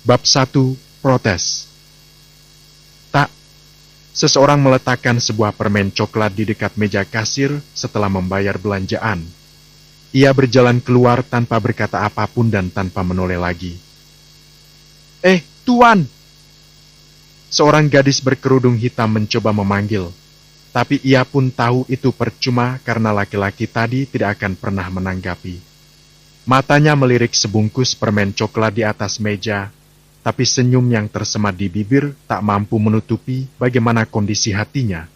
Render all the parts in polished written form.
Bab 1. Protes. Tak, seseorang meletakkan sebuah permen coklat di dekat meja kasir setelah membayar belanjaan. Ia berjalan keluar tanpa berkata apapun dan tanpa menoleh lagi. Tuan! Seorang gadis berkerudung hitam mencoba memanggil, tapi ia pun tahu itu percuma karena laki-laki tadi tidak akan pernah menanggapi. Matanya melirik sebungkus permen coklat di atas meja, tapi senyum yang tersemat di bibir tak mampu menutupi bagaimana kondisi hatinya.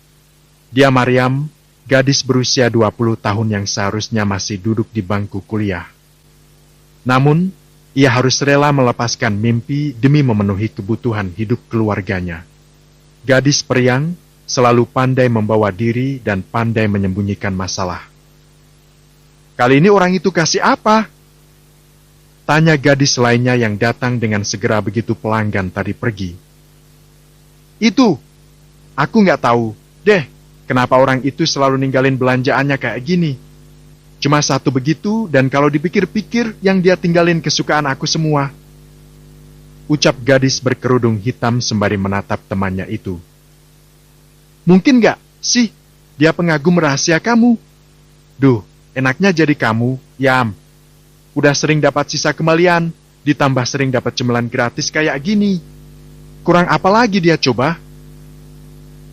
Dia Maryam, gadis berusia 20 tahun yang seharusnya masih duduk di bangku kuliah. Namun, ia harus rela melepaskan mimpi demi memenuhi kebutuhan hidup keluarganya. Gadis periang selalu pandai membawa diri dan pandai menyembunyikan masalah. Kali ini orang itu kasih apa? Tanya gadis lainnya yang datang dengan segera begitu pelanggan tadi pergi. Itu, aku nggak tahu deh kenapa orang itu selalu ninggalin belanjaannya kayak gini. Cuma satu begitu dan kalau dipikir-pikir yang dia tinggalin kesukaan aku semua. Ucap gadis berkerudung hitam sembari menatap temannya itu. Mungkin nggak sih dia pengagum rahasia kamu? Duh, enaknya jadi kamu, Yam. Udah sering dapat sisa kembalian, ditambah sering dapat cemilan gratis kayak gini. Kurang apa lagi dia coba?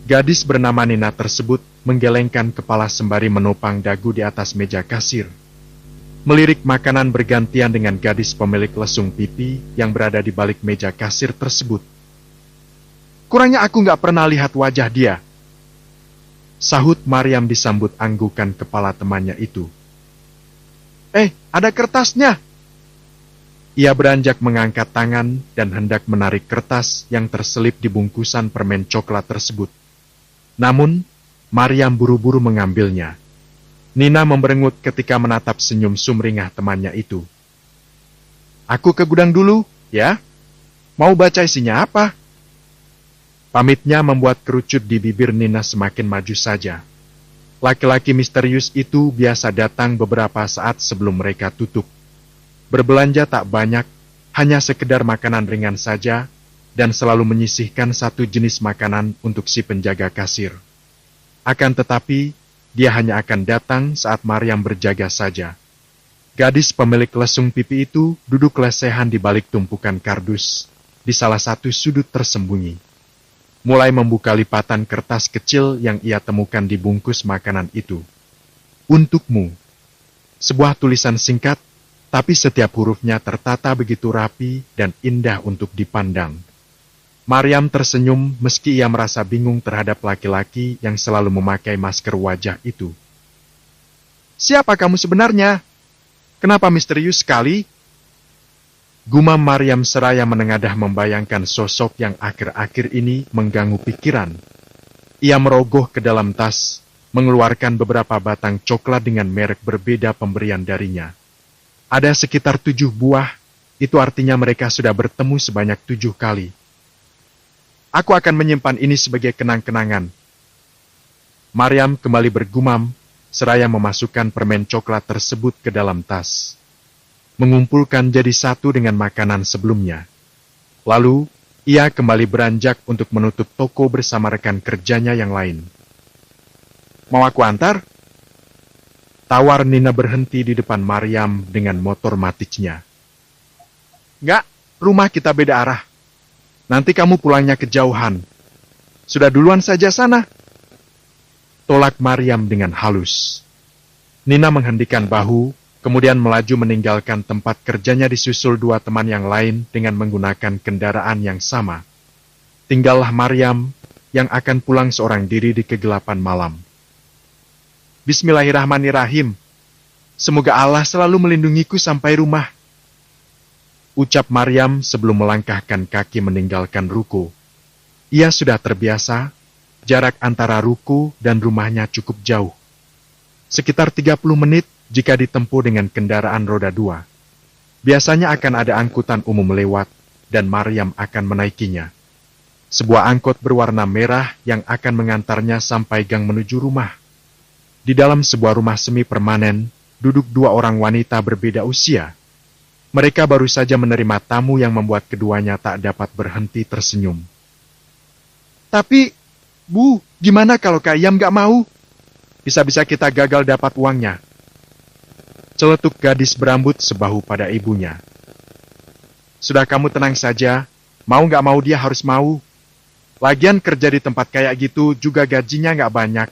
Gadis bernama Nina tersebut menggelengkan kepala sembari menopang dagu di atas meja kasir. Melirik makanan bergantian dengan gadis pemilik lesung pipi yang berada di balik meja kasir tersebut. Kurangnya aku nggak pernah lihat wajah dia. Sahut Maryam disambut anggukan kepala temannya itu. Ada kertasnya. Ia beranjak mengangkat tangan dan hendak menarik kertas yang terselip di bungkusan permen coklat tersebut. Namun, Maryam buru-buru mengambilnya. Nina memberengut ketika menatap senyum sumringah temannya itu. Aku ke gudang dulu, ya. Mau baca isinya apa? Pamitnya membuat kerucut di bibir Nina semakin maju saja. Laki-laki misterius itu biasa datang beberapa saat sebelum mereka tutup. Berbelanja tak banyak, hanya sekedar makanan ringan saja, dan selalu menyisihkan satu jenis makanan untuk si penjaga kasir. Akan tetapi, dia hanya akan datang saat Maryam berjaga saja. Gadis pemilik lesung pipi itu duduk lesehan di balik tumpukan kardus, di salah satu sudut tersembunyi. Mulai membuka lipatan kertas kecil yang ia temukan di bungkus makanan itu. Untukmu. Sebuah tulisan singkat, tapi setiap hurufnya tertata begitu rapi dan indah untuk dipandang. Maryam tersenyum meski ia merasa bingung terhadap laki-laki yang selalu memakai masker wajah itu. Siapa kamu sebenarnya? Kenapa misterius sekali? Gumam Maryam seraya menengadah membayangkan sosok yang akhir-akhir ini mengganggu pikiran. Ia merogoh ke dalam tas, mengeluarkan beberapa batang coklat dengan merek berbeda pemberian darinya. Ada sekitar 7 buah, itu artinya mereka sudah bertemu sebanyak 7 kali. Aku akan menyimpan ini sebagai kenang-kenangan. Maryam kembali bergumam, seraya memasukkan permen coklat tersebut ke dalam tas. Mengumpulkan jadi satu dengan makanan sebelumnya. Lalu, ia kembali beranjak untuk menutup toko bersama rekan kerjanya yang lain. Mau aku antar? Tawar Nina berhenti di depan Maryam dengan motor maticnya. Enggak, rumah kita beda arah. Nanti kamu pulangnya kejauhan. Sudah duluan saja sana. Tolak Maryam dengan halus. Nina menghendikan bahu, kemudian melaju meninggalkan tempat kerjanya disusul 2 teman yang lain dengan menggunakan kendaraan yang sama. Tinggallah Maryam yang akan pulang seorang diri di kegelapan malam. Bismillahirrahmanirrahim. Semoga Allah selalu melindungiku sampai rumah. Ucap Maryam sebelum melangkahkan kaki meninggalkan ruko. Ia sudah terbiasa, jarak antara ruko dan rumahnya cukup jauh. Sekitar 30 menit jika ditempuh dengan kendaraan roda 2. Biasanya akan ada angkutan umum lewat, dan Maryam akan menaikinya. Sebuah angkot berwarna merah yang akan mengantarnya sampai gang menuju rumah. Di dalam sebuah rumah semi permanen, duduk 2 orang wanita berbeda usia. Mereka baru saja menerima tamu yang membuat keduanya tak dapat berhenti tersenyum. Tapi, Bu, gimana kalau Kak Iam gak mau? Bisa-bisa kita gagal dapat uangnya. Celetuk gadis berambut sebahu pada ibunya. Sudah kamu tenang saja, mau gak mau dia harus mau. Lagian kerja di tempat kayak gitu juga gajinya gak banyak.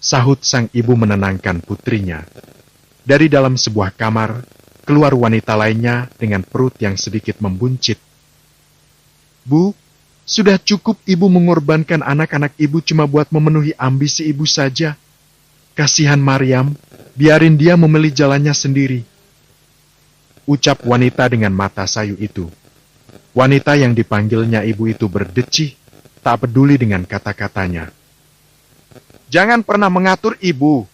Sahut sang ibu menenangkan putrinya. Dari dalam sebuah kamar, keluar wanita lainnya dengan perut yang sedikit membuncit. Bu, sudah cukup ibu mengorbankan anak-anak ibu cuma buat memenuhi ambisi ibu saja. Kasihan Maryam, biarin dia memilih jalannya sendiri. Ucap wanita dengan mata sayu itu. Wanita yang dipanggilnya ibu itu berdecih, tak peduli dengan kata-katanya. Jangan pernah mengatur ibu.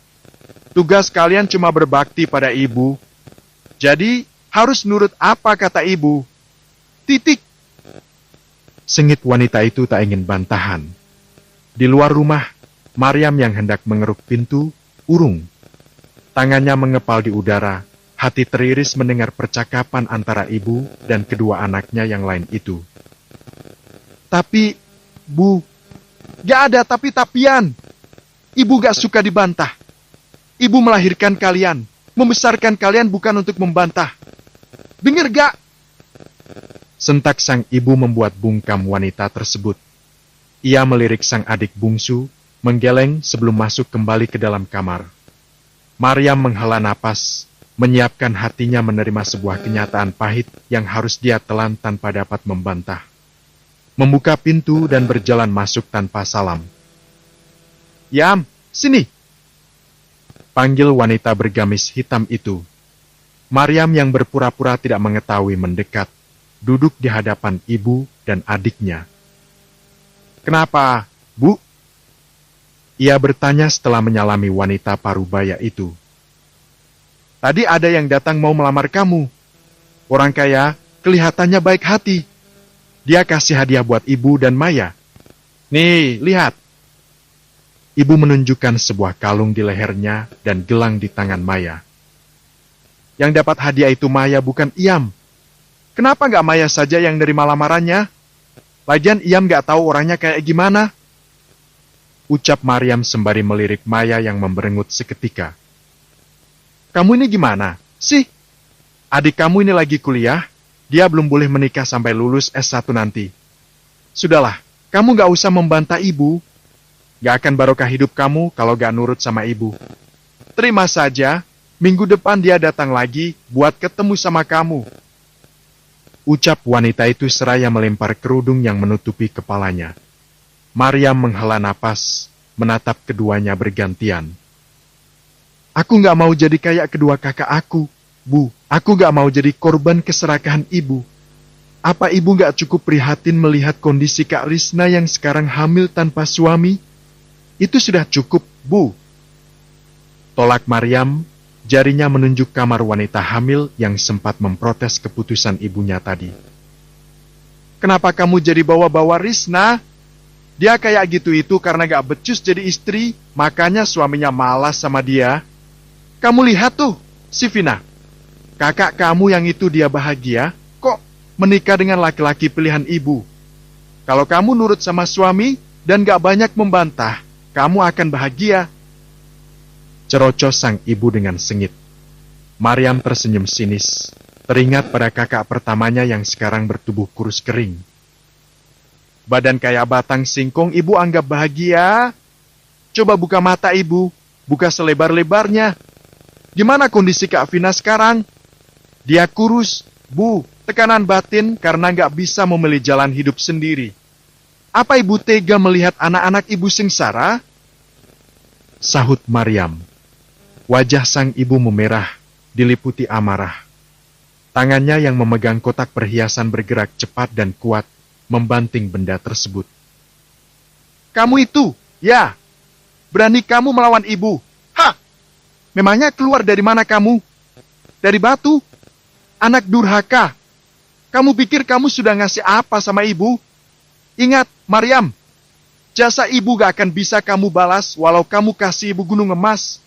Tugas kalian cuma berbakti pada ibu. Jadi, harus nurut apa kata ibu. Titik. Sengit wanita itu tak ingin bantahan. Di luar rumah, Maryam yang hendak mengeruk pintu, urung. Tangannya mengepal di udara. Hati teriris mendengar percakapan antara ibu dan kedua anaknya yang lain itu. Tapi, Bu, gak ada tapi-tapian. Ibu gak suka dibantah. Ibu melahirkan kalian, membesarkan kalian bukan untuk membantah. Dengar gak? Sentak sang ibu membuat bungkam wanita tersebut. Ia melirik sang adik bungsu, menggeleng sebelum masuk kembali ke dalam kamar. Maryam menghela napas, menyiapkan hatinya menerima sebuah kenyataan pahit yang harus dia telan tanpa dapat membantah. Membuka pintu dan berjalan masuk tanpa salam. Yam, sini! Panggil wanita bergamis hitam itu. Maryam yang berpura-pura tidak mengetahui mendekat, duduk di hadapan ibu dan adiknya. Kenapa, Bu? Ia bertanya setelah menyalami wanita parubaya itu. Tadi ada yang datang mau melamar kamu. Orang kaya, kelihatannya baik hati. Dia kasih hadiah buat ibu dan Maya. Nih, lihat. Ibu menunjukkan sebuah kalung di lehernya dan gelang di tangan Maya. Yang dapat hadiah itu Maya bukan Iam. Kenapa nggak Maya saja yang nerima lamarannya? Lagian Iam nggak tahu orangnya kayak gimana. Ucap Maryam sembari melirik Maya yang memberengut seketika. Kamu ini gimana sih? Adik kamu ini lagi kuliah, dia belum boleh menikah sampai lulus S1 nanti. Sudahlah, kamu gak usah membantah ibu. Gak akan barokah hidup kamu kalau gak nurut sama ibu. Terima saja, minggu depan dia datang lagi buat ketemu sama kamu. Ucap wanita itu seraya melempar kerudung yang menutupi kepalanya. Maryam menghela napas, menatap keduanya bergantian. Aku gak mau jadi kayak kedua kakak aku, Bu. Aku gak mau jadi korban keserakahan ibu. Apa ibu gak cukup prihatin melihat kondisi Kak Risna yang sekarang hamil tanpa suami? Itu sudah cukup, Bu. Tolak Maryam, jarinya menunjuk kamar wanita hamil yang sempat memprotes keputusan ibunya tadi. Kenapa kamu jadi bawa-bawa Risna? Dia kayak gitu itu karena gak becus jadi istri, makanya suaminya malas sama dia. Kamu lihat tuh, si Vina. Kakak kamu yang itu dia bahagia, kok menikah dengan laki-laki pilihan ibu. Kalau kamu nurut sama suami dan gak banyak membantah, kamu akan bahagia. Cerocos sang ibu dengan sengit. Maryam tersenyum sinis, teringat pada kakak pertamanya yang sekarang bertubuh kurus kering. Badan kayak batang singkong ibu anggap bahagia. Coba buka mata ibu, buka selebar-lebarnya. Gimana kondisi Kak Vina sekarang? Dia kurus, Bu, tekanan batin karena nggak bisa memilih jalan hidup sendiri. Apa ibu tega melihat anak-anak ibu sengsara? Sahut Maryam. Wajah sang ibu memerah, diliputi amarah. Tangannya yang memegang kotak perhiasan bergerak cepat dan kuat, membanting benda tersebut. Kamu itu, ya, berani kamu melawan ibu. Hah! Memangnya keluar dari mana kamu? Dari batu? Anak durhaka. Kamu pikir kamu sudah ngasih apa sama ibu? Ingat, Maryam, jasa ibu gak akan bisa kamu balas walau kamu kasih ibu gunung emas.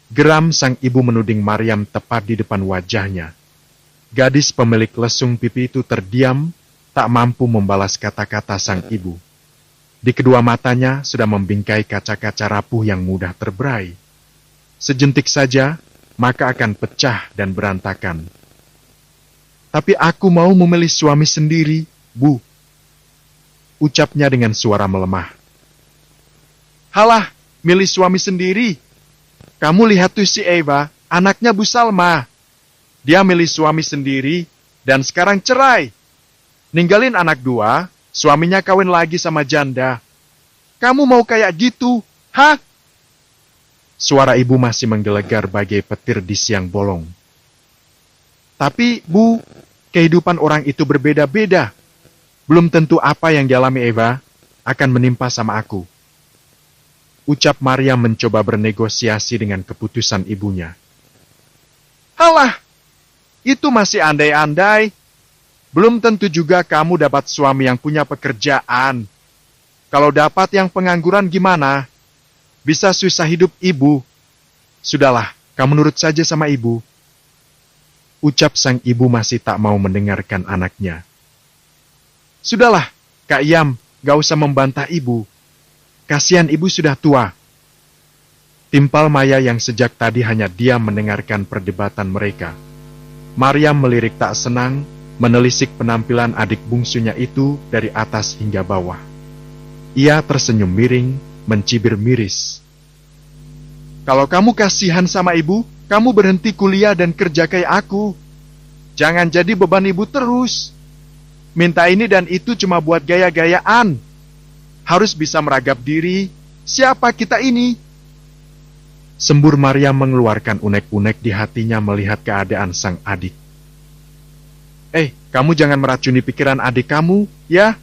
Geram sang ibu menuding Maryam tepat di depan wajahnya. Gadis pemilik lesung pipi itu terdiam, tak mampu membalas kata-kata sang ibu. Di kedua matanya sudah membingkai kaca-kaca rapuh yang mudah terberai. Sejentik saja, maka akan pecah dan berantakan. Tapi aku mau memilih suami sendiri, Bu. Ucapnya dengan suara melemah. Halah, milih suami sendiri. Kamu lihat tuh si Eva, anaknya Bu Salma. Dia milih suami sendiri dan sekarang cerai. Ninggalin anak 2, suaminya kawin lagi sama janda. Kamu mau kayak gitu, hah? Suara ibu masih menggelegar bagai petir di siang bolong. Tapi, Bu, kehidupan orang itu berbeda-beda. Belum tentu apa yang dialami Eva akan menimpa sama aku. Ucap Maryam mencoba bernegosiasi dengan keputusan ibunya. Halah, itu masih andai-andai. Belum tentu juga kamu dapat suami yang punya pekerjaan. Kalau dapat yang pengangguran gimana? Bisa susah hidup ibu. Sudahlah, kamu nurut saja sama ibu. Ucap sang ibu masih tak mau mendengarkan anaknya. Sudahlah, Kak Yam, gak usah membantah ibu. Kasihan ibu sudah tua. Timpal Maya yang sejak tadi hanya diam mendengarkan perdebatan mereka. Maryam melirik tak senang, menelisik penampilan adik bungsunya itu dari atas hingga bawah. Ia tersenyum miring, mencibir miris. Kalau kamu kasihan sama ibu, kamu berhenti kuliah dan kerja kayak aku. Jangan jadi beban ibu terus. Minta ini dan itu cuma buat gaya-gayaan. Harus bisa meragap diri. Siapa kita ini? Sembur Maryam mengeluarkan unek-unek di hatinya melihat keadaan sang adik. Kamu jangan meracuni pikiran adik kamu, ya?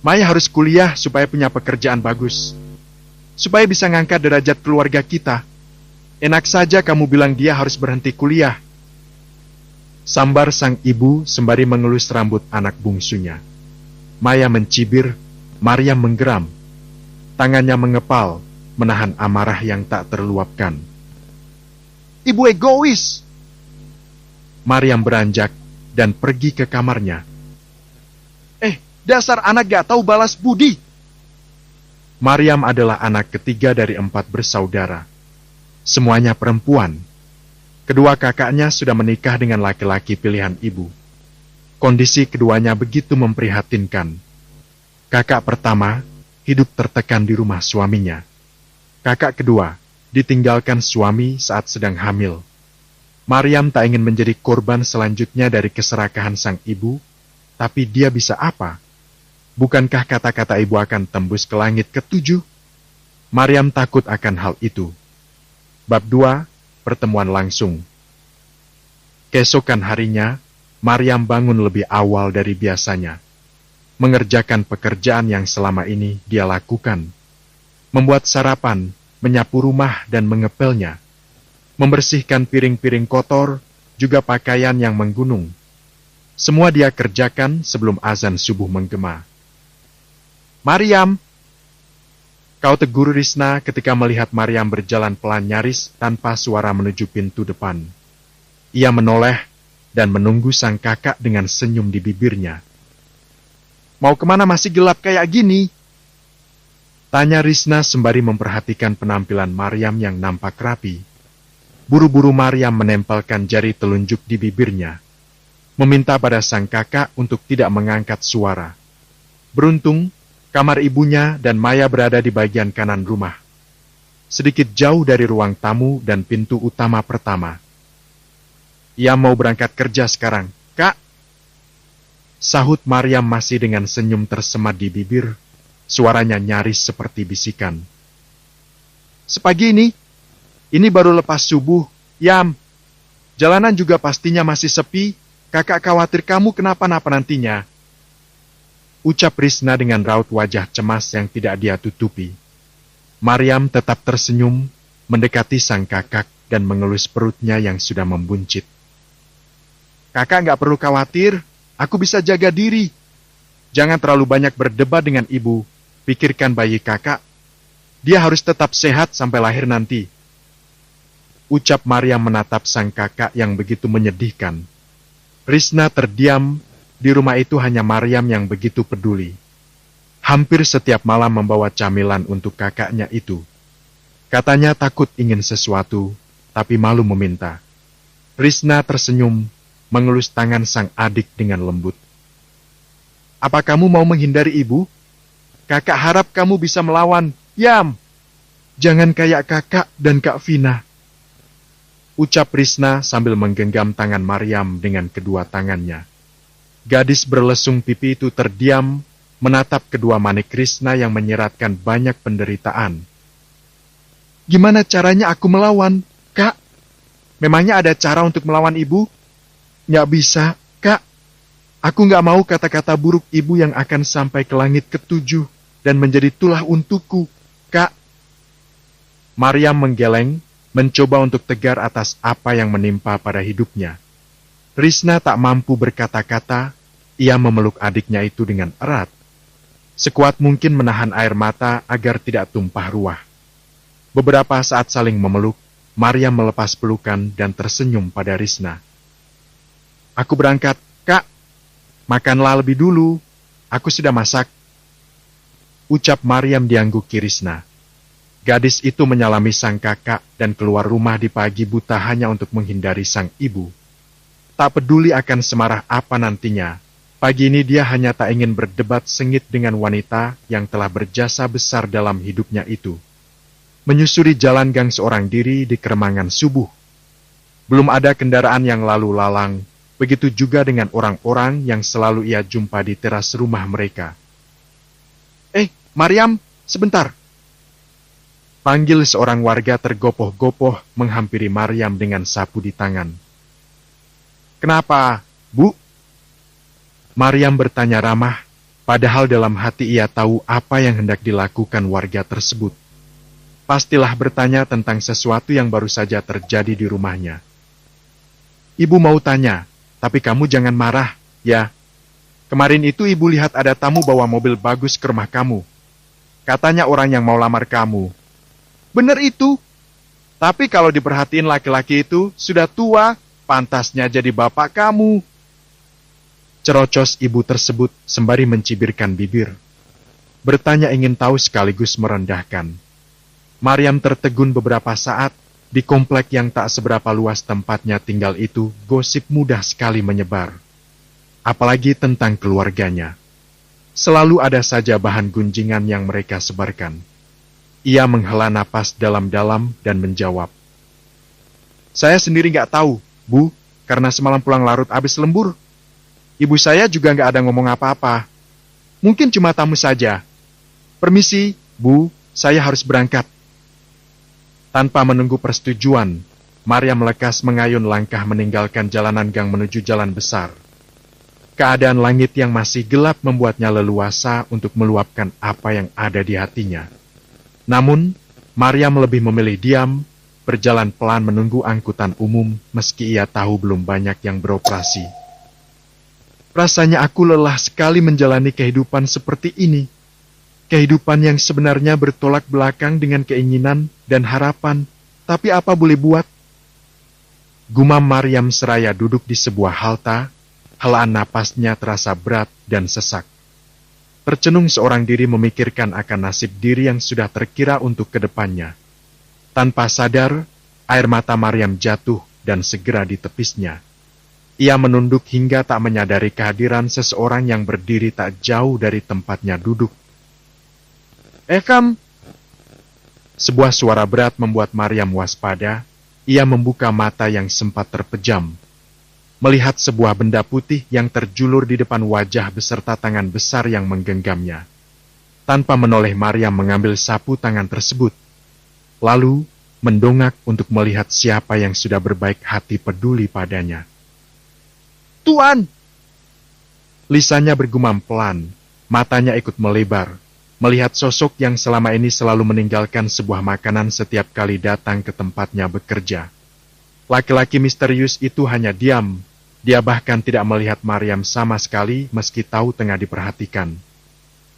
Maya harus kuliah supaya punya pekerjaan bagus. Supaya bisa ngangkat derajat keluarga kita. Enak saja kamu bilang dia harus berhenti kuliah. Sambar sang ibu sembari mengelus rambut anak bungsunya. Maya mencibir, Maryam menggeram. Tangannya mengepal, menahan amarah yang tak terluapkan. Ibu egois! Maryam beranjak dan pergi ke kamarnya. Dasar anak gak tahu balas budi! Maryam adalah anak ketiga dari 4 bersaudara. Semuanya perempuan. Kedua kakaknya sudah menikah dengan laki-laki pilihan ibu. Kondisi keduanya begitu memprihatinkan. Kakak pertama hidup tertekan di rumah suaminya. Kakak kedua ditinggalkan suami saat sedang hamil. Maryam tak ingin menjadi korban selanjutnya dari keserakahan sang ibu, tapi dia bisa apa? Bukankah kata-kata ibu akan tembus ke langit ke-7? Maryam takut akan hal itu. Bab 2, pertemuan langsung. Keesokan harinya, Maryam bangun lebih awal dari biasanya. Mengerjakan pekerjaan yang selama ini dia lakukan. Membuat sarapan, menyapu rumah dan mengepelnya. Membersihkan piring-piring kotor, juga pakaian yang menggunung. Semua dia kerjakan sebelum azan subuh menggema. Maryam! Kau tegur Risna ketika melihat Maryam berjalan pelan nyaris tanpa suara menuju pintu depan. Ia menoleh dan menunggu sang kakak dengan senyum di bibirnya. Mau kemana masih gelap kayak gini? Tanya Risna sembari memperhatikan penampilan Maryam yang nampak rapi. Buru-buru Maryam menempelkan jari telunjuk di bibirnya. Meminta pada sang kakak untuk tidak mengangkat suara. Beruntung, kamar ibunya dan Maya berada di bagian kanan rumah. Sedikit jauh dari ruang tamu dan pintu utama pertama. Ia mau berangkat kerja sekarang, Kak. Sahut Maryam masih dengan senyum tersemat di bibir, suaranya nyaris seperti bisikan. Sepagi ini baru lepas subuh, Yam. Jalanan juga pastinya masih sepi, kakak khawatir kamu kenapa-napa nantinya. Ucap Risna dengan raut wajah cemas yang tidak dia tutupi. Maryam tetap tersenyum, mendekati sang kakak dan mengelus perutnya yang sudah membuncit. Kakak nggak perlu khawatir, aku bisa jaga diri. Jangan terlalu banyak berdebat dengan ibu, pikirkan bayi kakak. Dia harus tetap sehat sampai lahir nanti. Ucap Maryam menatap sang kakak yang begitu menyedihkan. Risna terdiam, di rumah itu hanya Maryam yang begitu peduli. Hampir setiap malam membawa camilan untuk kakaknya itu. Katanya takut ingin sesuatu, tapi malu meminta. Risna tersenyum, mengelus tangan sang adik dengan lembut. Apa kamu mau menghindari ibu? Kakak harap kamu bisa melawan. Yam! Jangan kayak kakak dan Kak Vina. Ucap Risna sambil menggenggam tangan Maryam dengan kedua tangannya. Gadis berlesung pipi itu terdiam, menatap kedua manik Risna yang menyeratkan banyak penderitaan. Gimana caranya aku melawan, Kak? Memangnya ada cara untuk melawan ibu? Nggak bisa, Kak. Aku nggak mau kata-kata buruk ibu yang akan sampai ke langit ketujuh dan menjadi tulah untukku, Kak. Maryam menggeleng, mencoba untuk tegar atas apa yang menimpa pada hidupnya. Risna tak mampu berkata-kata, ia memeluk adiknya itu dengan erat. Sekuat mungkin menahan air mata agar tidak tumpah ruah. Beberapa saat saling memeluk, Maryam melepas pelukan dan tersenyum pada Risna. Aku berangkat, Kak. Makanlah lebih dulu, aku sudah masak. Ucap Maryam diangguki Risna. Gadis itu menyalami sang kakak dan keluar rumah di pagi buta hanya untuk menghindari sang ibu. Tak peduli akan semarah apa nantinya, pagi ini dia hanya tak ingin berdebat sengit dengan wanita yang telah berjasa besar dalam hidupnya itu. Menyusuri jalan gang seorang diri di keremangan subuh. Belum ada kendaraan yang lalu lalang, begitu juga dengan orang-orang yang selalu ia jumpa di teras rumah mereka. Maryam, sebentar. Panggil seorang warga tergopoh-gopoh menghampiri Maryam dengan sapu di tangan. Kenapa, Bu? Maryam bertanya ramah, padahal dalam hati ia tahu apa yang hendak dilakukan warga tersebut. Pastilah bertanya tentang sesuatu yang baru saja terjadi di rumahnya. Ibu mau tanya, tapi kamu jangan marah, ya. Kemarin itu ibu lihat ada tamu bawa mobil bagus ke rumah kamu. Katanya orang yang mau lamar kamu. Bener itu. Tapi kalau diperhatiin laki-laki itu sudah tua, pantasnya jadi bapak kamu. Cerocos ibu tersebut sembari mencibirkan bibir. Bertanya ingin tahu sekaligus merendahkan. Maryam tertegun beberapa saat. Di komplek yang tak seberapa luas tempatnya tinggal itu, gosip mudah sekali menyebar. Apalagi tentang keluarganya. Selalu ada saja bahan gunjingan yang mereka sebarkan. Ia menghela napas dalam-dalam dan menjawab. Saya sendiri nggak tahu, Bu, karena semalam pulang larut abis lembur. Ibu saya juga nggak ada ngomong apa-apa. Mungkin cuma tamu saja. Permisi, Bu, saya harus berangkat. Tanpa menunggu persetujuan, Maryam lekas mengayun langkah meninggalkan jalanan gang menuju jalan besar. Keadaan langit yang masih gelap membuatnya leluasa untuk meluapkan apa yang ada di hatinya. Namun, Maryam lebih memilih diam, berjalan pelan menunggu angkutan umum meski ia tahu belum banyak yang beroperasi. Rasanya aku lelah sekali menjalani kehidupan seperti ini. Kehidupan yang sebenarnya bertolak belakang dengan keinginan dan harapan, tapi apa boleh buat? Gumam Maryam seraya duduk di sebuah halta, helaan napasnya terasa berat dan sesak. Tercenung seorang diri memikirkan akan nasib diri yang sudah terkira untuk kedepannya. Tanpa sadar, air mata Maryam jatuh dan segera ditepisnya. Ia menunduk hingga tak menyadari kehadiran seseorang yang berdiri tak jauh dari tempatnya duduk. Kam! Sebuah suara berat membuat Maryam waspada. Ia membuka mata yang sempat terpejam. Melihat sebuah benda putih yang terjulur di depan wajah beserta tangan besar yang menggenggamnya. Tanpa menoleh, Maryam mengambil sapu tangan tersebut. Lalu, mendongak untuk melihat siapa yang sudah berbaik hati peduli padanya. Tuan! Lisannya bergumam pelan, matanya ikut melebar. Melihat sosok yang selama ini selalu meninggalkan sebuah makanan setiap kali datang ke tempatnya bekerja. Laki-laki misterius itu hanya diam. Dia bahkan tidak melihat Maryam sama sekali meski tahu tengah diperhatikan.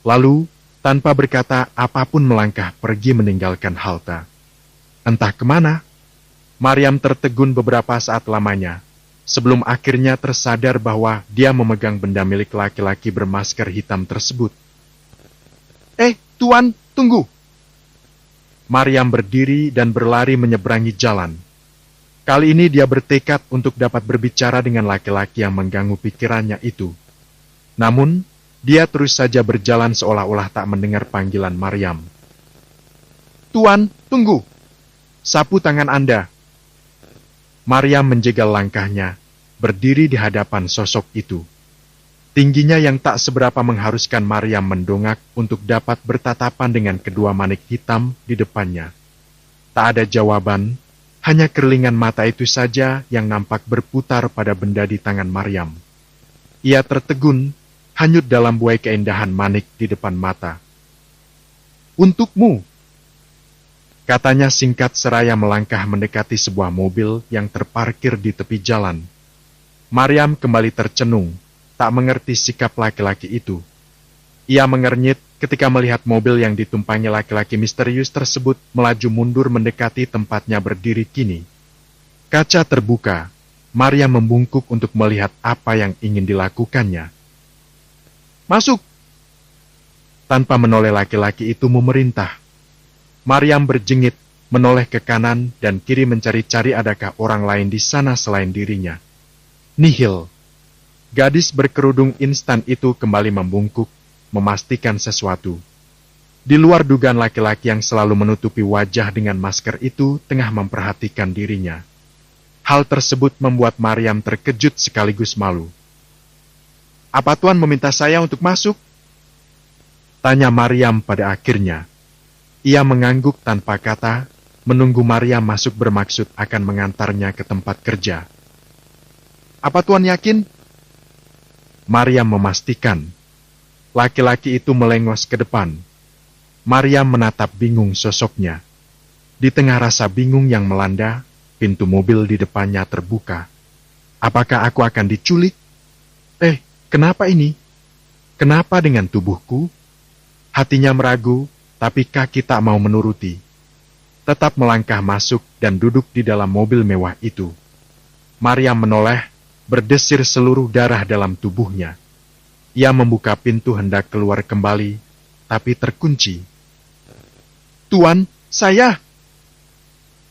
Lalu, tanpa berkata apapun melangkah pergi meninggalkan halte. Entah kemana. Maryam tertegun beberapa saat lamanya, sebelum akhirnya tersadar bahwa dia memegang benda milik laki-laki bermasker hitam tersebut. Tuan, tunggu! Maryam berdiri dan berlari menyeberangi jalan. Kali ini dia bertekad untuk dapat berbicara dengan laki-laki yang mengganggu pikirannya itu. Namun, dia terus saja berjalan seolah-olah tak mendengar panggilan Maryam. Tuan, tunggu! Sapu tangan Anda! Maryam menjegal langkahnya, berdiri di hadapan sosok itu. Tingginya yang tak seberapa mengharuskan Maryam mendongak untuk dapat bertatapan dengan kedua manik hitam di depannya. Tak ada jawaban, hanya kerlingan mata itu saja yang nampak berputar pada benda di tangan Maryam. Ia tertegun, hanyut dalam buai keindahan manik di depan mata. Untukmu, katanya singkat seraya melangkah mendekati sebuah mobil yang terparkir di tepi jalan. Maryam kembali tercenung, tak mengerti sikap laki-laki itu. Ia mengernyit ketika melihat mobil yang ditumpangi laki-laki misterius tersebut melaju mundur mendekati tempatnya berdiri kini. Kaca terbuka, Maryam membungkuk untuk melihat apa yang ingin dilakukannya. Masuk! Tanpa menoleh laki-laki itu memerintah. Maryam berjengit, menoleh ke kanan dan kiri mencari-cari adakah orang lain di sana selain dirinya. Nihil. Gadis berkerudung instan itu kembali membungkuk, memastikan sesuatu. Di luar dugaan laki-laki yang selalu menutupi wajah dengan masker itu tengah memperhatikan dirinya. Hal tersebut membuat Maryam terkejut sekaligus malu. Apa Tuan meminta saya untuk masuk? Tanya Maryam pada akhirnya. Ia mengangguk tanpa kata, menunggu Maryam masuk bermaksud akan mengantarnya ke tempat kerja. Apa Tuan yakin? Maryam memastikan. Laki-laki itu melengos ke depan. Maryam menatap bingung sosoknya. Di tengah rasa bingung yang melanda, pintu mobil di depannya terbuka. Apakah aku akan diculik? Kenapa ini? Kenapa dengan tubuhku? Hatinya meragu, tapi kaki tak mau menuruti. Tetap melangkah masuk dan duduk di dalam mobil mewah itu. Maryam menoleh, berdesir seluruh darah dalam tubuhnya. Ia membuka pintu hendak keluar kembali, tapi terkunci. Tuan, saya!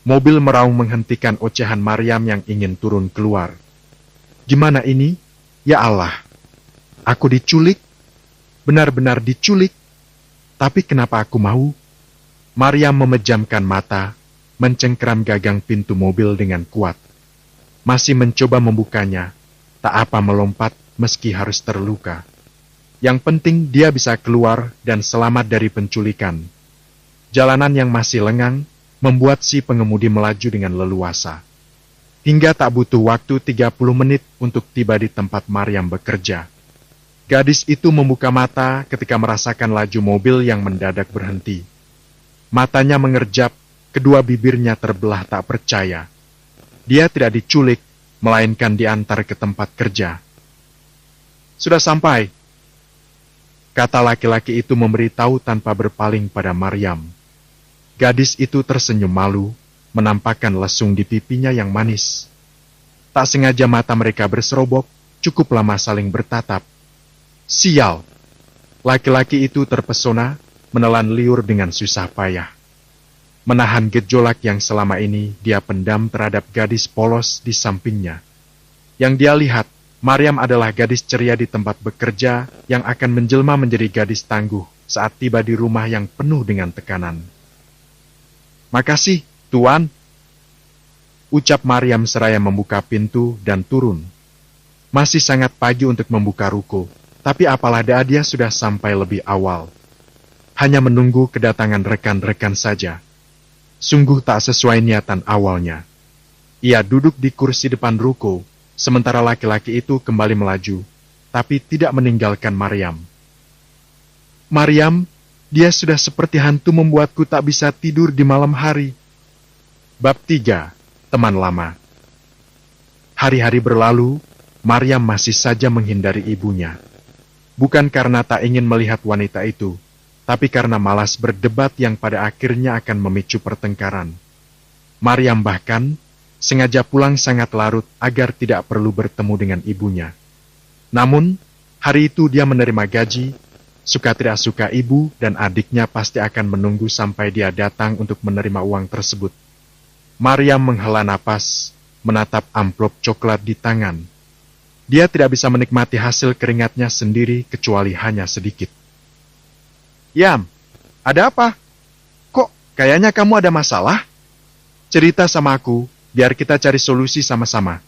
Mobil meraung menghentikan ocehan Maryam yang ingin turun keluar. Gimana ini? Ya Allah! Aku diculik? Benar-benar diculik? Tapi kenapa aku mau? Maryam memejamkan mata, mencengkeram gagang pintu mobil dengan kuat. Masih mencoba membukanya, tak apa melompat meski harus terluka. Yang penting dia bisa keluar dan selamat dari penculikan. Jalanan yang masih lengang membuat si pengemudi melaju dengan leluasa. Hingga tak butuh waktu 30 menit untuk tiba di tempat Maryam bekerja. Gadis itu membuka mata ketika merasakan laju mobil yang mendadak berhenti. Matanya mengerjap, kedua bibirnya terbelah tak percaya. Dia tidak diculik, melainkan diantar ke tempat kerja. Sudah sampai, kata laki-laki itu memberitahu tanpa berpaling pada Maryam. Gadis itu tersenyum malu, menampakkan lesung di pipinya yang manis. Tak sengaja mata mereka berserobok, cukup lama saling bertatap. Sial! Laki-laki itu terpesona, menelan liur dengan susah payah. Menahan gejolak yang selama ini dia pendam terhadap gadis polos di sampingnya. Yang dia lihat, Maryam adalah gadis ceria di tempat bekerja yang akan menjelma menjadi gadis tangguh saat tiba di rumah yang penuh dengan tekanan. Makasih, Tuan. Ucap Maryam seraya membuka pintu dan turun. Masih sangat pagi untuk membuka ruko, tapi apalah dia sudah sampai lebih awal. Hanya menunggu kedatangan rekan-rekan saja. Sungguh tak sesuai niatan awalnya. Ia duduk di kursi depan ruko, sementara laki-laki itu kembali melaju, tapi tidak meninggalkan Maryam. Maryam, dia sudah seperti hantu membuatku tak bisa tidur di malam hari. Bab 3. Teman lama. Hari-hari berlalu, Maryam masih saja menghindari ibunya. Bukan karena tak ingin melihat wanita itu, tapi karena malas berdebat yang pada akhirnya akan memicu pertengkaran. Maryam bahkan sengaja pulang sangat larut agar tidak perlu bertemu dengan ibunya. Namun, hari itu dia menerima gaji, suka tidak suka ibu dan adiknya pasti akan menunggu sampai dia datang untuk menerima uang tersebut. Maryam menghela napas, menatap amplop coklat di tangan. Dia tidak bisa menikmati hasil keringatnya sendiri kecuali hanya sedikit. Yam, ada apa? Kok kayaknya kamu ada masalah? Cerita sama aku, biar kita cari solusi sama-sama.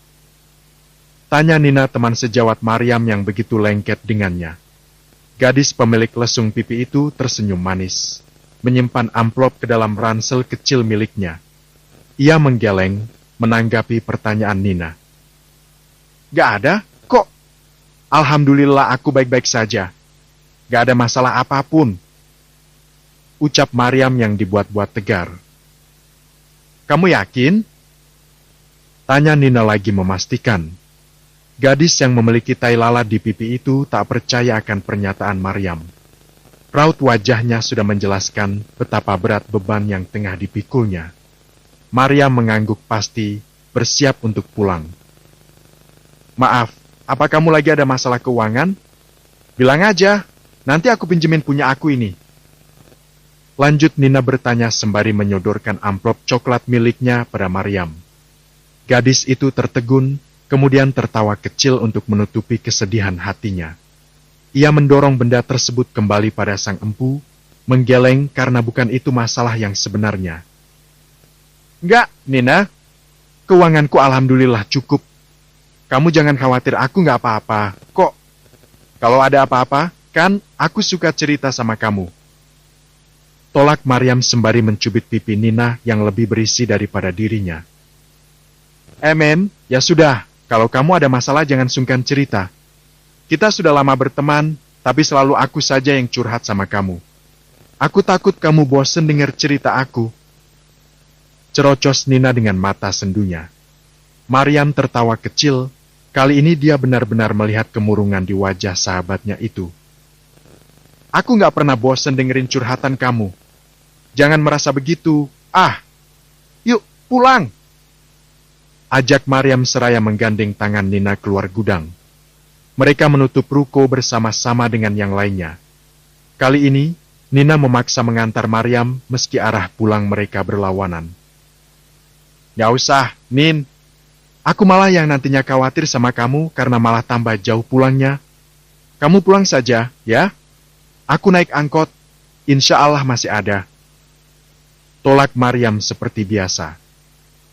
Tanya Nina teman sejawat Maryam yang begitu lengket dengannya. Gadis pemilik lesung pipi itu tersenyum manis, menyimpan amplop ke dalam ransel kecil miliknya. Ia menggeleng, menanggapi pertanyaan Nina. Gak ada, kok. Alhamdulillah aku baik-baik saja. Gak ada masalah apapun. Ucap Maryam yang dibuat-buat tegar. Kamu yakin? Tanya Nina lagi memastikan. Gadis yang memiliki tai lalat di pipi itu tak percaya akan pernyataan Maryam. Raut wajahnya sudah menjelaskan betapa berat beban yang tengah dipikulnya. Maryam mengangguk pasti, bersiap untuk pulang. Maaf, apa kamu lagi ada masalah keuangan? Bilang aja, nanti aku pinjemin punya aku ini. Lanjut Nina bertanya sembari menyodorkan amplop coklat miliknya pada Maryam. Gadis itu tertegun, kemudian tertawa kecil untuk menutupi kesedihan hatinya. Ia mendorong benda tersebut kembali pada sang empu, menggeleng karena bukan itu masalah yang sebenarnya. Enggak, Nina. Keuanganku alhamdulillah cukup. Kamu jangan khawatir, aku nggak apa-apa. Kok? Kalau ada apa-apa, kan aku suka cerita sama kamu. Tolak Maryam sembari mencubit pipi Nina yang lebih berisi daripada dirinya. Men, ya sudah. Kalau kamu ada masalah jangan sungkan cerita. Kita sudah lama berteman, tapi selalu aku saja yang curhat sama kamu. Aku takut kamu bosen dengar cerita aku. Cerocos Nina dengan mata sendunya. Maryam tertawa kecil, kali ini dia benar-benar melihat kemurungan di wajah sahabatnya itu. Aku nggak pernah bosen dengerin curhatan kamu. Jangan merasa begitu. Yuk, pulang. Ajak Maryam seraya menggandeng tangan Nina keluar gudang. Mereka menutup ruko bersama-sama dengan yang lainnya. Kali ini, Nina memaksa mengantar Maryam meski arah pulang mereka berlawanan. Gak usah, Nin. Aku malah yang nantinya khawatir sama kamu karena malah tambah jauh pulangnya. Kamu pulang saja, ya? Aku naik angkot. Insya Allah masih ada. Tolak Maryam seperti biasa.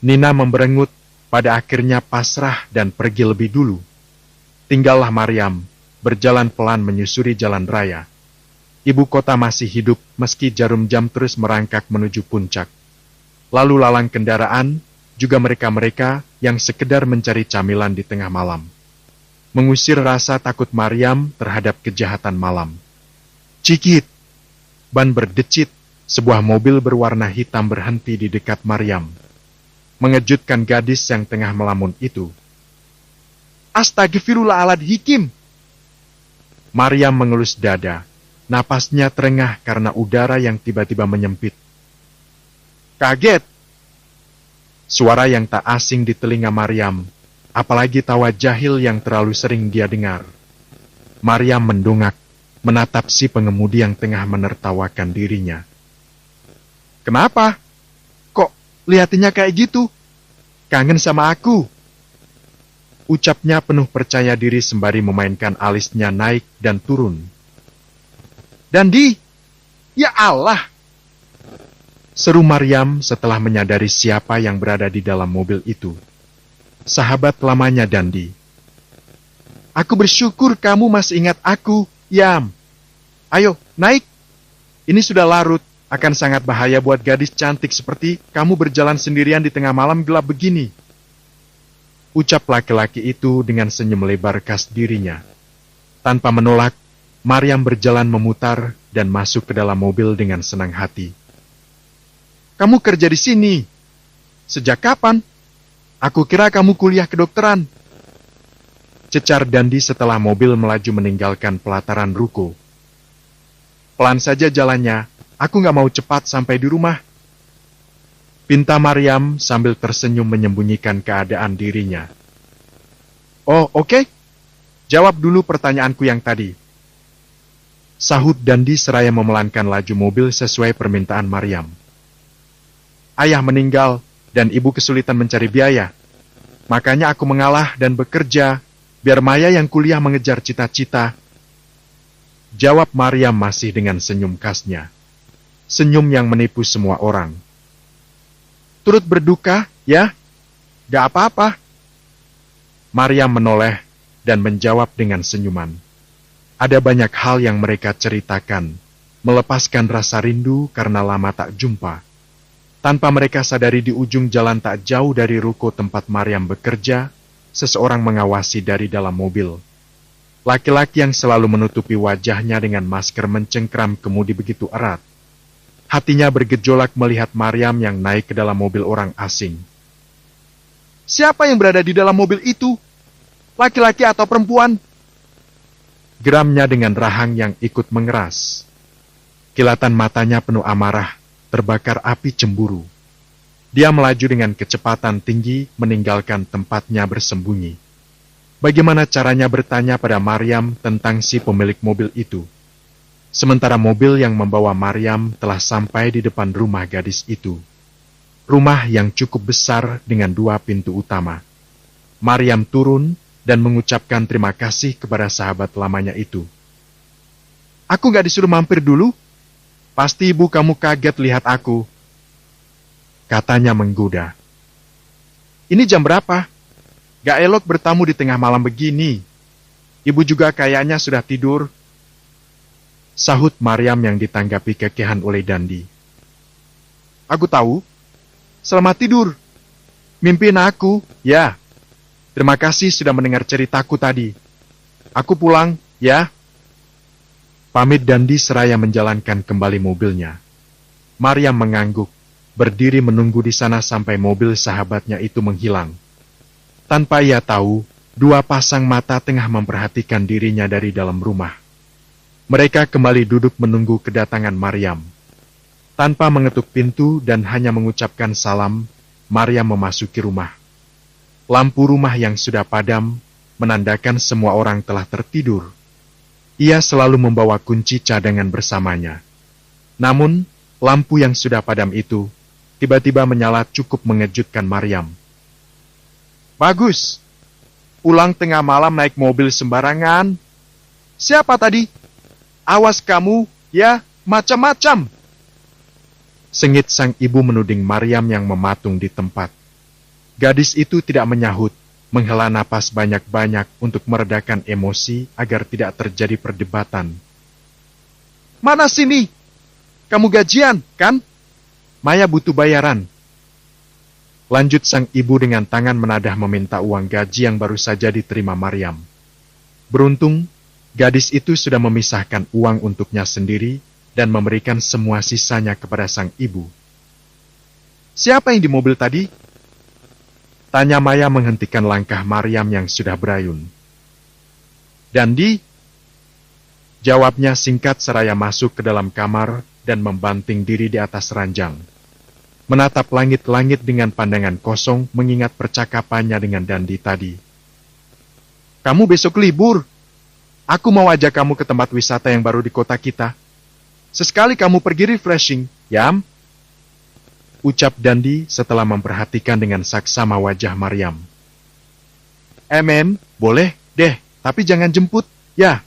Nina memberengut, pada akhirnya pasrah dan pergi lebih dulu. Tinggallah Maryam, berjalan pelan menyusuri jalan raya. Ibu kota masih hidup meski jarum jam terus merangkak menuju puncak. Lalu lalang kendaraan, juga mereka-mereka yang sekedar mencari camilan di tengah malam. Mengusir rasa takut Maryam terhadap kejahatan malam. Cikit! Ban berdecit, sebuah mobil berwarna hitam berhenti di dekat Maryam. Mengejutkan gadis yang tengah melamun itu. Astagfirullahaladzim! Maryam mengelus dada. Napasnya terengah karena udara yang tiba-tiba menyempit. Kaget! Suara yang tak asing di telinga Maryam, apalagi tawa jahil yang terlalu sering dia dengar. Maryam mendongak, menatap si pengemudi yang tengah menertawakan dirinya. Kenapa? Kok lihatinnya kayak gitu? Kangen sama aku? Ucapnya penuh percaya diri sembari memainkan alisnya naik dan turun. Dandi! Ya Allah! Seru Maryam setelah menyadari siapa yang berada di dalam mobil itu. Sahabat lamanya Dandi. Aku bersyukur kamu masih ingat aku, Yam. Ayo, naik. Ini sudah larut, akan sangat bahaya buat gadis cantik seperti kamu berjalan sendirian di tengah malam gelap begini. Ucap laki-laki itu dengan senyum lebar khas dirinya. Tanpa menolak, Maryam berjalan memutar dan masuk ke dalam mobil dengan senang hati. Kamu kerja di sini. Sejak kapan? Aku kira kamu kuliah kedokteran. Cecar Dandi setelah mobil melaju meninggalkan pelataran ruko. Pelan saja jalannya, aku nggak mau cepat sampai di rumah. pinta Maryam sambil tersenyum menyembunyikan keadaan dirinya. Oh, oke. Jawab dulu pertanyaanku yang tadi. Sahut Dandi seraya memelankan laju mobil sesuai permintaan Maryam. Ayah meninggal dan ibu kesulitan mencari biaya. Makanya aku mengalah dan bekerja biar Maya yang kuliah mengejar cita-cita. Jawab Maryam masih dengan senyum khasnya. Senyum yang menipu semua orang. Turut berduka, ya? Gak apa-apa. Maryam menoleh dan menjawab dengan senyuman. Ada banyak hal yang mereka ceritakan, melepaskan rasa rindu karena lama tak jumpa. Tanpa mereka sadari di ujung jalan tak jauh dari ruko tempat Maryam bekerja, seseorang mengawasi dari dalam mobil. Laki-laki yang selalu menutupi wajahnya dengan masker mencengkram kemudi begitu erat. Hatinya bergejolak melihat Maryam yang naik ke dalam mobil orang asing. Siapa yang berada di dalam mobil itu? Laki-laki atau perempuan? Geramnya dengan rahang yang ikut mengeras. Kilatan matanya penuh amarah, terbakar api cemburu. Dia melaju dengan kecepatan tinggi, meninggalkan tempatnya bersembunyi. Bagaimana caranya bertanya pada Maryam tentang si pemilik mobil itu? Sementara mobil yang membawa Maryam telah sampai di depan rumah gadis itu. Rumah yang cukup besar dengan 2 pintu utama. Maryam turun dan mengucapkan terima kasih kepada sahabat lamanya itu. Aku gak disuruh mampir dulu? Pasti ibu kamu kaget lihat aku. Katanya menggoda. Ini jam berapa? Gak elok bertamu di tengah malam begini. Ibu juga kayaknya sudah tidur. Sahut Maryam yang ditanggapi kekehan oleh Dandi. Aku tahu. Selamat tidur. Mimpiin aku, ya. Terima kasih sudah mendengar ceritaku tadi. Aku pulang, ya. Pamit Dandi seraya menjalankan kembali mobilnya. Maryam mengangguk, berdiri menunggu di sana sampai mobil sahabatnya itu menghilang. Tanpa ia tahu, 2 pasang mata tengah memperhatikan dirinya dari dalam rumah. Mereka kembali duduk menunggu kedatangan Maryam. Tanpa mengetuk pintu dan hanya mengucapkan salam, Maryam memasuki rumah. Lampu rumah yang sudah padam menandakan semua orang telah tertidur. Ia selalu membawa kunci cadangan bersamanya. Namun, lampu yang sudah padam itu tiba-tiba menyala cukup mengejutkan Maryam. Bagus. Pulang tengah malam naik mobil sembarangan. Siapa tadi? Awas kamu, ya, macam-macam. Sengit sang ibu menuding Maryam yang mematung di tempat. Gadis itu tidak menyahut, menghela napas banyak-banyak untuk meredakan emosi agar tidak terjadi perdebatan. Mana sini? Kamu gajian, kan? Maya butuh bayaran. Lanjut sang ibu dengan tangan menadah meminta uang gaji yang baru saja diterima Maryam. Beruntung, gadis itu sudah memisahkan uang untuknya sendiri dan memberikan semua sisanya kepada sang ibu. Siapa yang di mobil tadi? Tanya Maya menghentikan langkah Maryam yang sudah berayun. Dandi? Jawabnya singkat seraya masuk ke dalam kamar dan membanting diri di atas ranjang. Menatap langit-langit dengan pandangan kosong mengingat percakapannya dengan Dandi tadi. Kamu besok libur. Aku mau ajak kamu ke tempat wisata yang baru di kota kita. Sesekali kamu pergi refreshing, Yam. Ucap Dandi setelah memperhatikan dengan saksama wajah Maryam. Boleh deh, tapi jangan jemput, ya.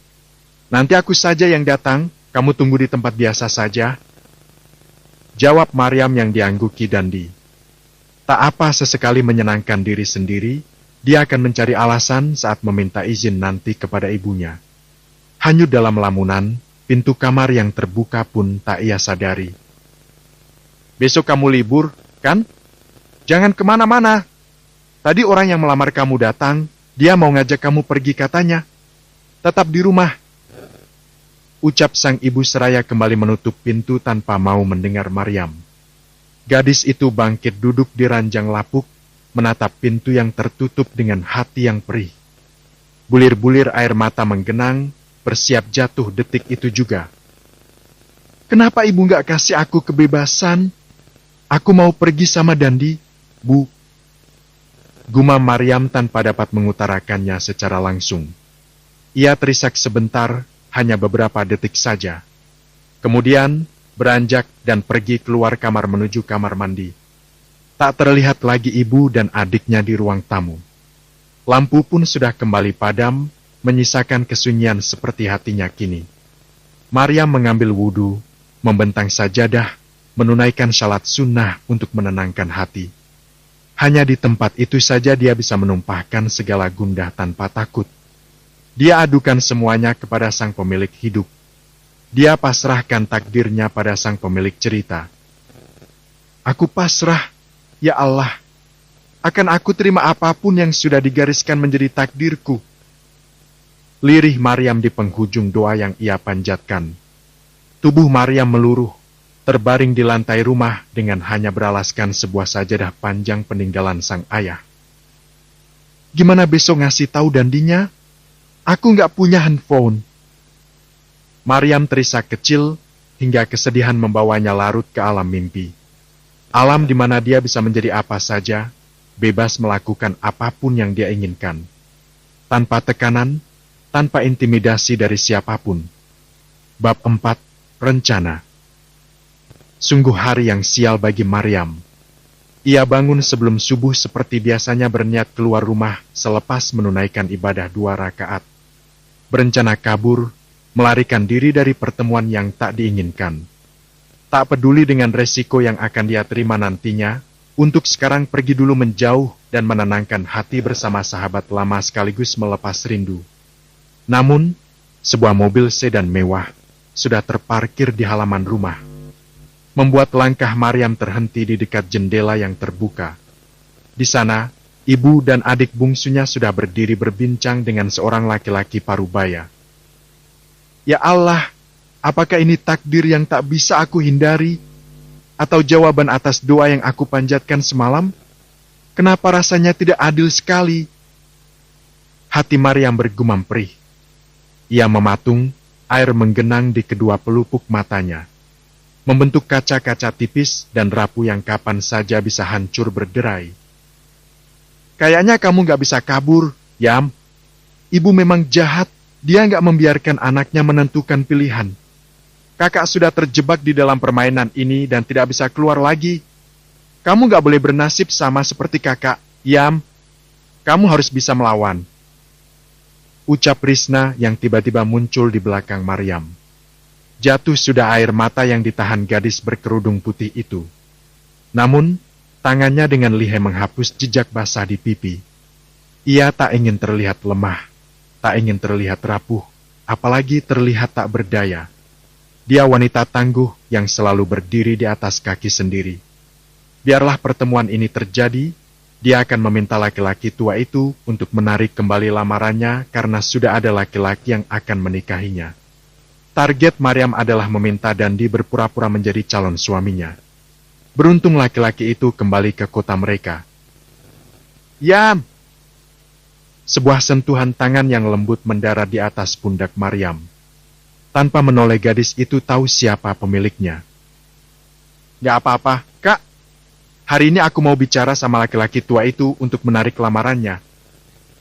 Nanti aku saja yang datang, kamu tunggu di tempat biasa saja. Jawab Maryam yang diangguki Dandi. Tak apa sesekali menyenangkan diri sendiri, dia akan mencari alasan saat meminta izin nanti kepada ibunya. Hanyut dalam lamunan, pintu kamar yang terbuka pun tak ia sadari. Besok kamu libur, kan? Jangan kemana-mana. Tadi orang yang melamar kamu datang, dia mau ngajak kamu pergi katanya. Tetap di rumah. Ucap sang ibu seraya kembali menutup pintu tanpa mau mendengar Maryam. Gadis itu bangkit duduk di ranjang lapuk, menatap pintu yang tertutup dengan hati yang perih. Bulir-bulir air mata menggenang, bersiap jatuh detik itu juga. Kenapa ibu nggak kasih aku kebebasan? Aku mau pergi sama Dandi, Bu. Gumam Maryam tanpa dapat mengutarakannya secara langsung. Ia terisak sebentar, hanya beberapa detik saja. Kemudian, beranjak dan pergi keluar kamar menuju kamar mandi. Tak terlihat lagi ibu dan adiknya di ruang tamu. Lampu pun sudah kembali padam, menyisakan kesunyian seperti hatinya kini. Maryam mengambil wudhu, membentang sajadah, menunaikan salat sunnah untuk menenangkan hati. Hanya di tempat itu saja dia bisa menumpahkan segala gundah tanpa takut. Dia adukan semuanya kepada sang pemilik hidup. Dia pasrahkan takdirnya pada sang pemilik cerita. Aku pasrah, ya Allah. Akan aku terima apapun yang sudah digariskan menjadi takdirku. Lirih Maryam di penghujung doa yang ia panjatkan. Tubuh Maryam meluruh, terbaring di lantai rumah dengan hanya beralaskan sebuah sajadah panjang peninggalan sang ayah. Gimana besok ngasih tahu Dandinya? Aku nggak punya handphone. Maryam terisak kecil hingga kesedihan membawanya larut ke alam mimpi. Alam di mana dia bisa menjadi apa saja, bebas melakukan apapun yang dia inginkan. Tanpa tekanan, tanpa intimidasi dari siapapun. Bab 4, Rencana. Sungguh hari yang sial bagi Maryam. Ia bangun sebelum subuh seperti biasanya berniat keluar rumah selepas menunaikan ibadah 2 rakaat. Berencana kabur, melarikan diri dari pertemuan yang tak diinginkan. Tak peduli dengan resiko yang akan dia terima nantinya, untuk sekarang pergi dulu menjauh dan menenangkan hati bersama sahabat lama sekaligus melepas rindu. Namun, sebuah mobil sedan mewah sudah terparkir di halaman rumah. Membuat langkah Maryam terhenti di dekat jendela yang terbuka. Di sana, ibu dan adik bungsunya sudah berdiri berbincang dengan seorang laki-laki parubaya. Ya Allah, apakah ini takdir yang tak bisa aku hindari? Atau jawaban atas doa yang aku panjatkan semalam? Kenapa rasanya tidak adil sekali? Hati Maryam bergumam perih. Ia mematung, air menggenang di kedua pelupuk matanya. Membentuk kaca-kaca tipis dan rapuh yang kapan saja bisa hancur berderai. Kayaknya kamu gak bisa kabur, Yam. Ibu memang jahat, dia gak membiarkan anaknya menentukan pilihan. Kakak sudah terjebak di dalam permainan ini dan tidak bisa keluar lagi. Kamu gak boleh bernasib sama seperti kakak, Yam. Kamu harus bisa melawan. Ucap Risna yang tiba-tiba muncul di belakang Maryam. Jatuh sudah air mata yang ditahan gadis berkerudung putih itu. Namun, tangannya dengan lihai menghapus jejak basah di pipi. Ia tak ingin terlihat lemah, tak ingin terlihat rapuh, apalagi terlihat tak berdaya. Dia wanita tangguh yang selalu berdiri di atas kaki sendiri. Biarlah pertemuan ini terjadi, dia akan meminta laki-laki tua itu untuk menarik kembali lamarannya karena sudah ada laki-laki yang akan menikahinya. Target Maryam adalah meminta Dandi berpura-pura menjadi calon suaminya. Beruntung laki-laki itu kembali ke kota mereka. Yam! Sebuah sentuhan tangan yang lembut mendarat di atas pundak Maryam. Tanpa menoleh gadis itu tahu siapa pemiliknya. Gak apa-apa, Kak. Hari ini aku mau bicara sama laki-laki tua itu untuk menarik lamarannya.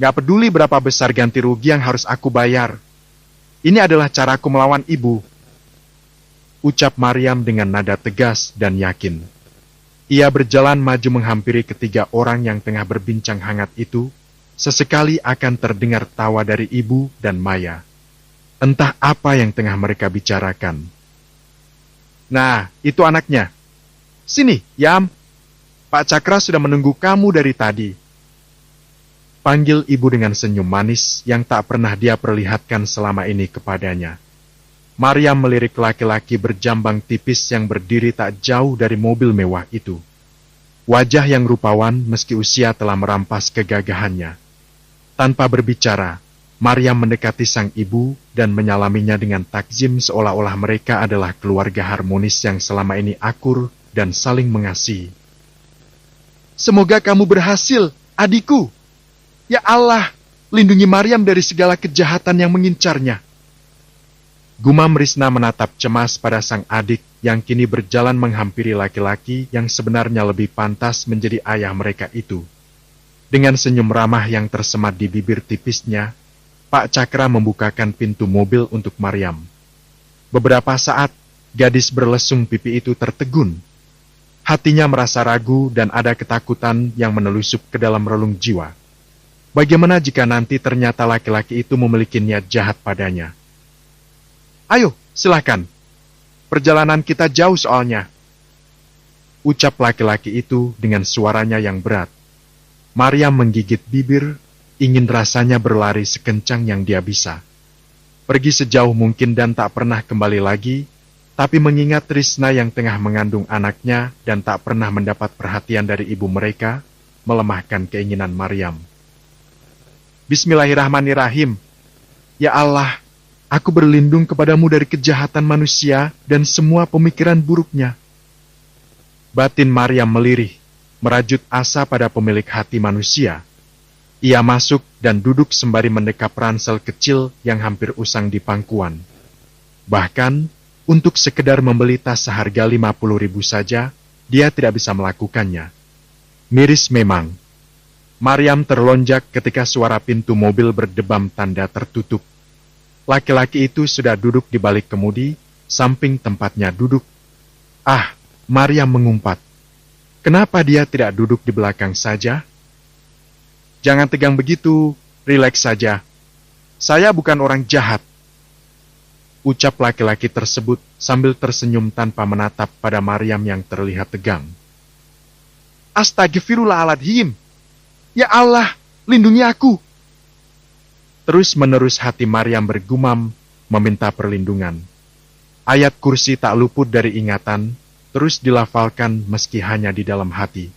Gak peduli berapa besar ganti rugi yang harus aku bayar. Ini adalah caraku melawan ibu. Ucap Maryam dengan nada tegas dan yakin. Ia berjalan maju menghampiri ketiga orang yang tengah berbincang hangat itu. Sesekali akan terdengar tawa dari ibu dan Maya. Entah apa yang tengah mereka bicarakan. Nah, itu anaknya. Sini, Yam. Pak Cakra sudah menunggu kamu dari tadi. Panggil ibu dengan senyum manis yang tak pernah dia perlihatkan selama ini kepadanya. Maryam melirik laki-laki berjambang tipis yang berdiri tak jauh dari mobil mewah itu. Wajah yang rupawan meski usia telah merampas kegagahannya. Tanpa berbicara, Maryam mendekati sang ibu dan menyalaminya dengan takzim seolah-olah mereka adalah keluarga harmonis yang selama ini akur dan saling mengasihi. Semoga kamu berhasil, adikku. Ya Allah, lindungi Maryam dari segala kejahatan yang mengincarnya. Gumam Risna menatap cemas pada sang adik yang kini berjalan menghampiri laki-laki yang sebenarnya lebih pantas menjadi ayah mereka itu. Dengan senyum ramah yang tersemat di bibir tipisnya, Pak Cakra membukakan pintu mobil untuk Maryam. Beberapa saat, gadis berlesung pipi itu tertegun. Hatinya merasa ragu dan ada ketakutan yang menelusup ke dalam relung jiwa. Bagaimana jika nanti ternyata laki-laki itu memiliki niat jahat padanya? "Ayo, silakan. Perjalanan kita jauh soalnya," ucap laki-laki itu dengan suaranya yang berat. Maryam menggigit bibir, ingin rasanya berlari sekencang yang dia bisa. Pergi sejauh mungkin dan tak pernah kembali lagi, tapi mengingat Trisna yang tengah mengandung anaknya dan tak pernah mendapat perhatian dari ibu mereka, melemahkan keinginan Maryam. "Bismillahirrahmanirrahim. Ya Allah, aku berlindung kepadamu dari kejahatan manusia dan semua pemikiran buruknya." Batin Maryam melirih, merajut asa pada pemilik hati manusia. Ia masuk dan duduk sembari mendekap ransel kecil yang hampir usang di pangkuan. Bahkan, untuk sekedar membeli tas seharga 50.000 saja, dia tidak bisa melakukannya. Miris memang. Maryam terlonjak ketika suara pintu mobil berdebam tanda tertutup. Laki-laki itu sudah duduk di balik kemudi, samping tempatnya duduk. Ah, Maryam mengumpat. Kenapa dia tidak duduk di belakang saja? "Jangan tegang begitu, rileks saja. Saya bukan orang jahat," ucap laki-laki tersebut sambil tersenyum tanpa menatap pada Maryam yang terlihat tegang. "Astagfirullahaladzim. Ya Allah, lindungi aku." Terus-menerus hati Maryam bergumam, meminta perlindungan. Ayat kursi tak luput dari ingatan, terus dilafalkan meski hanya di dalam hati.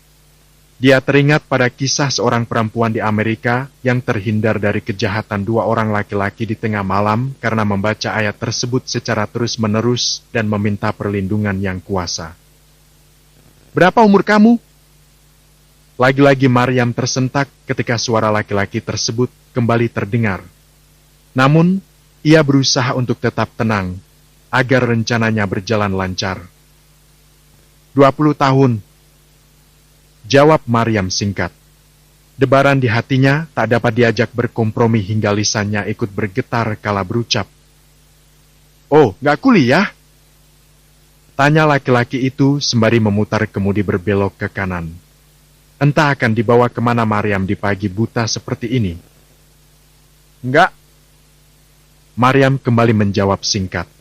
Dia teringat pada kisah seorang perempuan di Amerika yang terhindar dari kejahatan dua orang laki-laki di tengah malam karena membaca ayat tersebut secara terus-menerus dan meminta perlindungan yang kuasa. "Berapa umur kamu?" Lagi-lagi Maryam tersentak ketika suara laki-laki tersebut kembali terdengar. Namun, ia berusaha untuk tetap tenang, agar rencananya berjalan lancar. 20 tahun. Jawab Maryam singkat. Debaran di hatinya tak dapat diajak berkompromi hingga lisannya ikut bergetar kala berucap. "Oh, nggak kuliah?" Tanya laki-laki itu sembari memutar kemudi berbelok ke kanan. Entah akan dibawa kemana Maryam di pagi buta seperti ini. "Enggak." Maryam kembali menjawab singkat.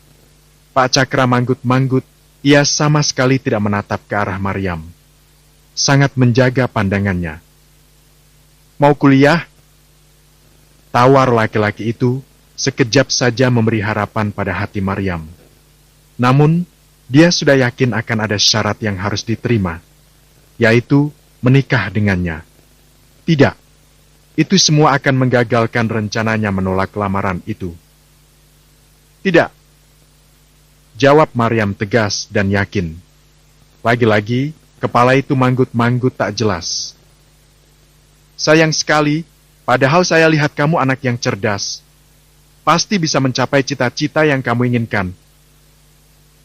Pak Cakra manggut-manggut, ia sama sekali tidak menatap ke arah Maryam. Sangat menjaga pandangannya. "Mau kuliah?" Tawar laki-laki itu sekejap saja memberi harapan pada hati Maryam. Namun, dia sudah yakin akan ada syarat yang harus diterima, yaitu menikah dengannya. Tidak, itu semua akan menggagalkan rencananya menolak lamaran itu. "Tidak," jawab Maryam tegas dan yakin. Lagi-lagi, kepala itu manggut-manggut tak jelas. "Sayang sekali, padahal saya lihat kamu anak yang cerdas. Pasti bisa mencapai cita-cita yang kamu inginkan,"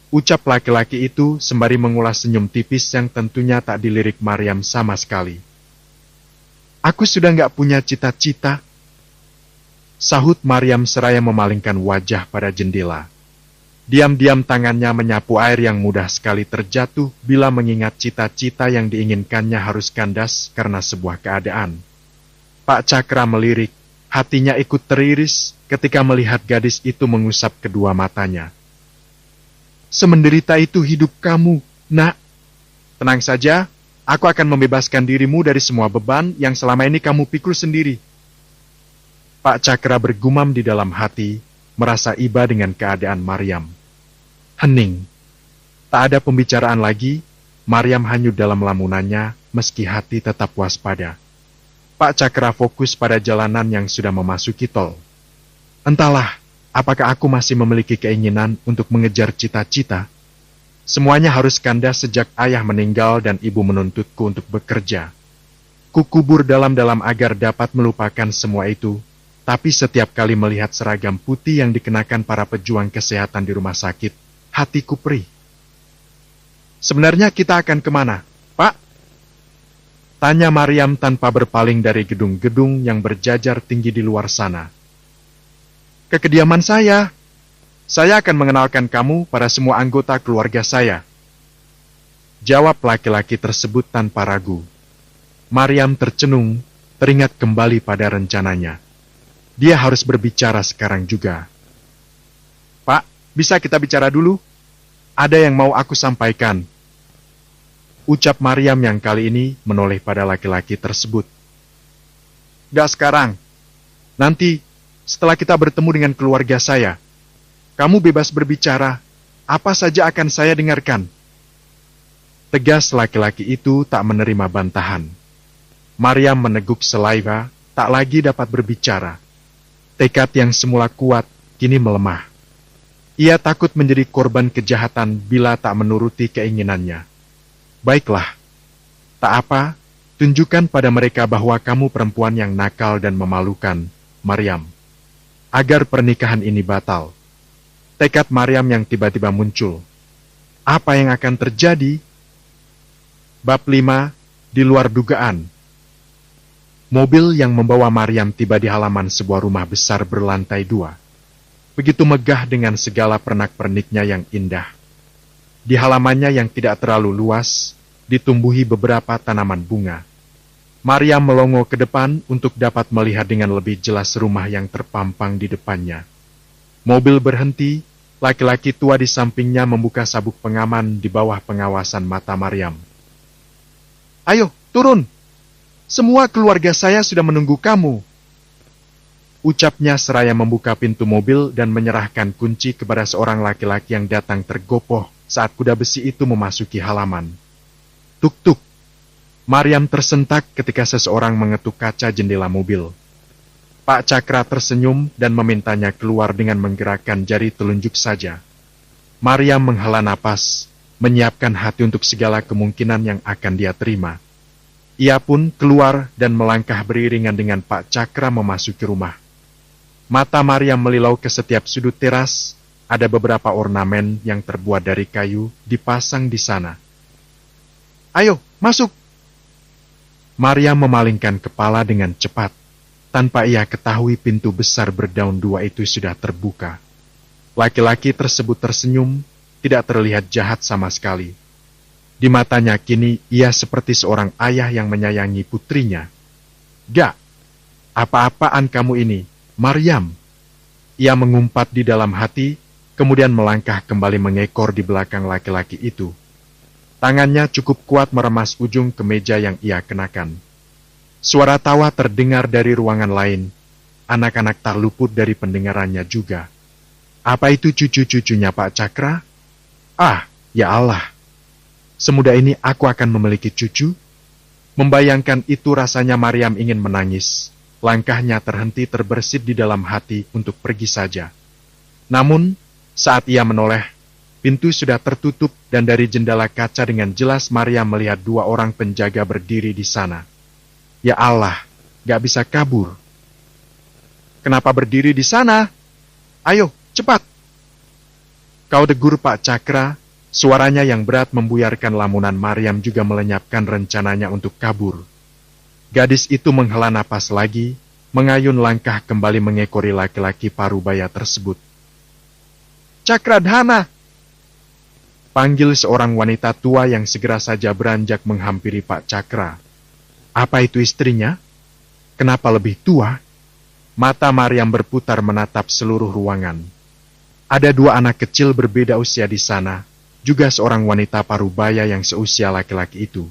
ucap laki-laki itu sembari mengulas senyum tipis yang tentunya tak dilirik Maryam sama sekali. "Aku sudah nggak punya cita-cita," sahut Maryam seraya memalingkan wajah pada jendela. Diam-diam tangannya menyapu air yang mudah sekali terjatuh bila mengingat cita-cita yang diinginkannya harus kandas karena sebuah keadaan. Pak Cakra melirik, hatinya ikut teriris ketika melihat gadis itu mengusap kedua matanya. "Semenderita itu hidup kamu, nak. Tenang saja, aku akan membebaskan dirimu dari semua beban yang selama ini kamu pikul sendiri." Pak Cakra bergumam di dalam hati, merasa iba dengan keadaan Maryam. Hening. Tak ada pembicaraan lagi, Maryam hanyut dalam lamunannya meski hati tetap waspada. Pak Cakra fokus pada jalanan yang sudah memasuki tol. Entahlah, apakah aku masih memiliki keinginan untuk mengejar cita-cita? Semuanya harus kandas sejak ayah meninggal dan ibu menuntutku untuk bekerja. Kukubur dalam-dalam agar dapat melupakan semua itu, tapi setiap kali melihat seragam putih yang dikenakan para pejuang kesehatan di rumah sakit, hatiku perih. Sebenarnya kita akan kemana, Pak? Tanya Maryam tanpa berpaling dari gedung-gedung yang berjajar tinggi di luar sana. Ke kediaman saya. Saya akan mengenalkan kamu pada semua anggota keluarga saya. Jawab laki-laki tersebut tanpa ragu. Maryam tercenung, teringat kembali pada rencananya. Dia harus berbicara sekarang juga. Pak, bisa kita bicara dulu? Ada yang mau aku sampaikan. Ucap Maryam yang kali ini menoleh pada laki-laki tersebut. Gak sekarang. Nanti, setelah kita bertemu dengan keluarga saya, kamu bebas berbicara, apa saja akan saya dengarkan. Tegas laki-laki itu tak menerima bantahan. Maryam meneguk selaiva, tak lagi dapat berbicara. Tekad yang semula kuat, kini melemah. Ia takut menjadi korban kejahatan bila tak menuruti keinginannya. Baiklah, tak apa, tunjukkan pada mereka bahwa kamu perempuan yang nakal dan memalukan, Maryam. Agar pernikahan ini batal. Tekad Maryam yang tiba-tiba muncul. Apa yang akan terjadi? Bab 5, di luar dugaan. Mobil yang membawa Maryam tiba di halaman sebuah rumah besar berlantai 2. Begitu megah dengan segala pernak-perniknya yang indah. Di halamannya yang tidak terlalu luas, ditumbuhi beberapa tanaman bunga. Maryam melongo ke depan untuk dapat melihat dengan lebih jelas rumah yang terpampang di depannya. Mobil berhenti, laki-laki tua di sampingnya membuka sabuk pengaman di bawah pengawasan mata Maryam. Ayo, turun! Semua keluarga saya sudah menunggu kamu. Ucapnya seraya membuka pintu mobil dan menyerahkan kunci kepada seorang laki-laki yang datang tergopoh saat kuda besi itu memasuki halaman. Tuk-tuk. Maryam tersentak ketika seseorang mengetuk kaca jendela mobil. Pak Cakra tersenyum dan memintanya keluar dengan menggerakkan jari telunjuk saja. Maryam menghela napas, menyiapkan hati untuk segala kemungkinan yang akan dia terima. Ia pun keluar dan melangkah beriringan dengan Pak Cakra memasuki rumah. Mata Maryam melilau ke setiap sudut teras, ada beberapa ornamen yang terbuat dari kayu dipasang di sana. Ayo, masuk! Maryam memalingkan kepala dengan cepat. Tanpa ia ketahui pintu besar berdaun 2 itu sudah terbuka. Laki-laki tersebut tersenyum, tidak terlihat jahat sama sekali. Di matanya kini ia seperti seorang ayah yang menyayangi putrinya. Gak, apa-apaan kamu ini, Maryam? Ia mengumpat di dalam hati, kemudian melangkah kembali mengekor di belakang laki-laki itu. Tangannya cukup kuat meremas ujung kemeja yang ia kenakan. Suara tawa terdengar dari ruangan lain. Anak-anak tak luput dari pendengarannya juga. Apa itu cucu-cucunya Pak Cakra? Ah, ya Allah. Semudah ini aku akan memiliki cucu? Membayangkan itu rasanya Maryam ingin menangis. Langkahnya terhenti terbersit di dalam hati untuk pergi saja. Namun, saat ia menoleh, pintu sudah tertutup dan dari jendela kaca dengan jelas Maryam melihat 2 orang penjaga berdiri di sana. Ya Allah, gak bisa kabur. Kenapa berdiri di sana? Ayo, cepat! Kau degur Pak Cakra, suaranya yang berat membuyarkan lamunan Maryam juga melenyapkan rencananya untuk kabur. Gadis itu menghela napas lagi, mengayun langkah kembali mengekori laki-laki parubaya tersebut. Cakradhana! Panggil seorang wanita tua yang segera saja beranjak menghampiri Pak Cakra. Apa itu istrinya? Kenapa lebih tua? Mata Maryam berputar menatap seluruh ruangan. Ada 2 anak kecil berbeda usia di sana, juga seorang wanita parubaya yang seusia laki-laki itu.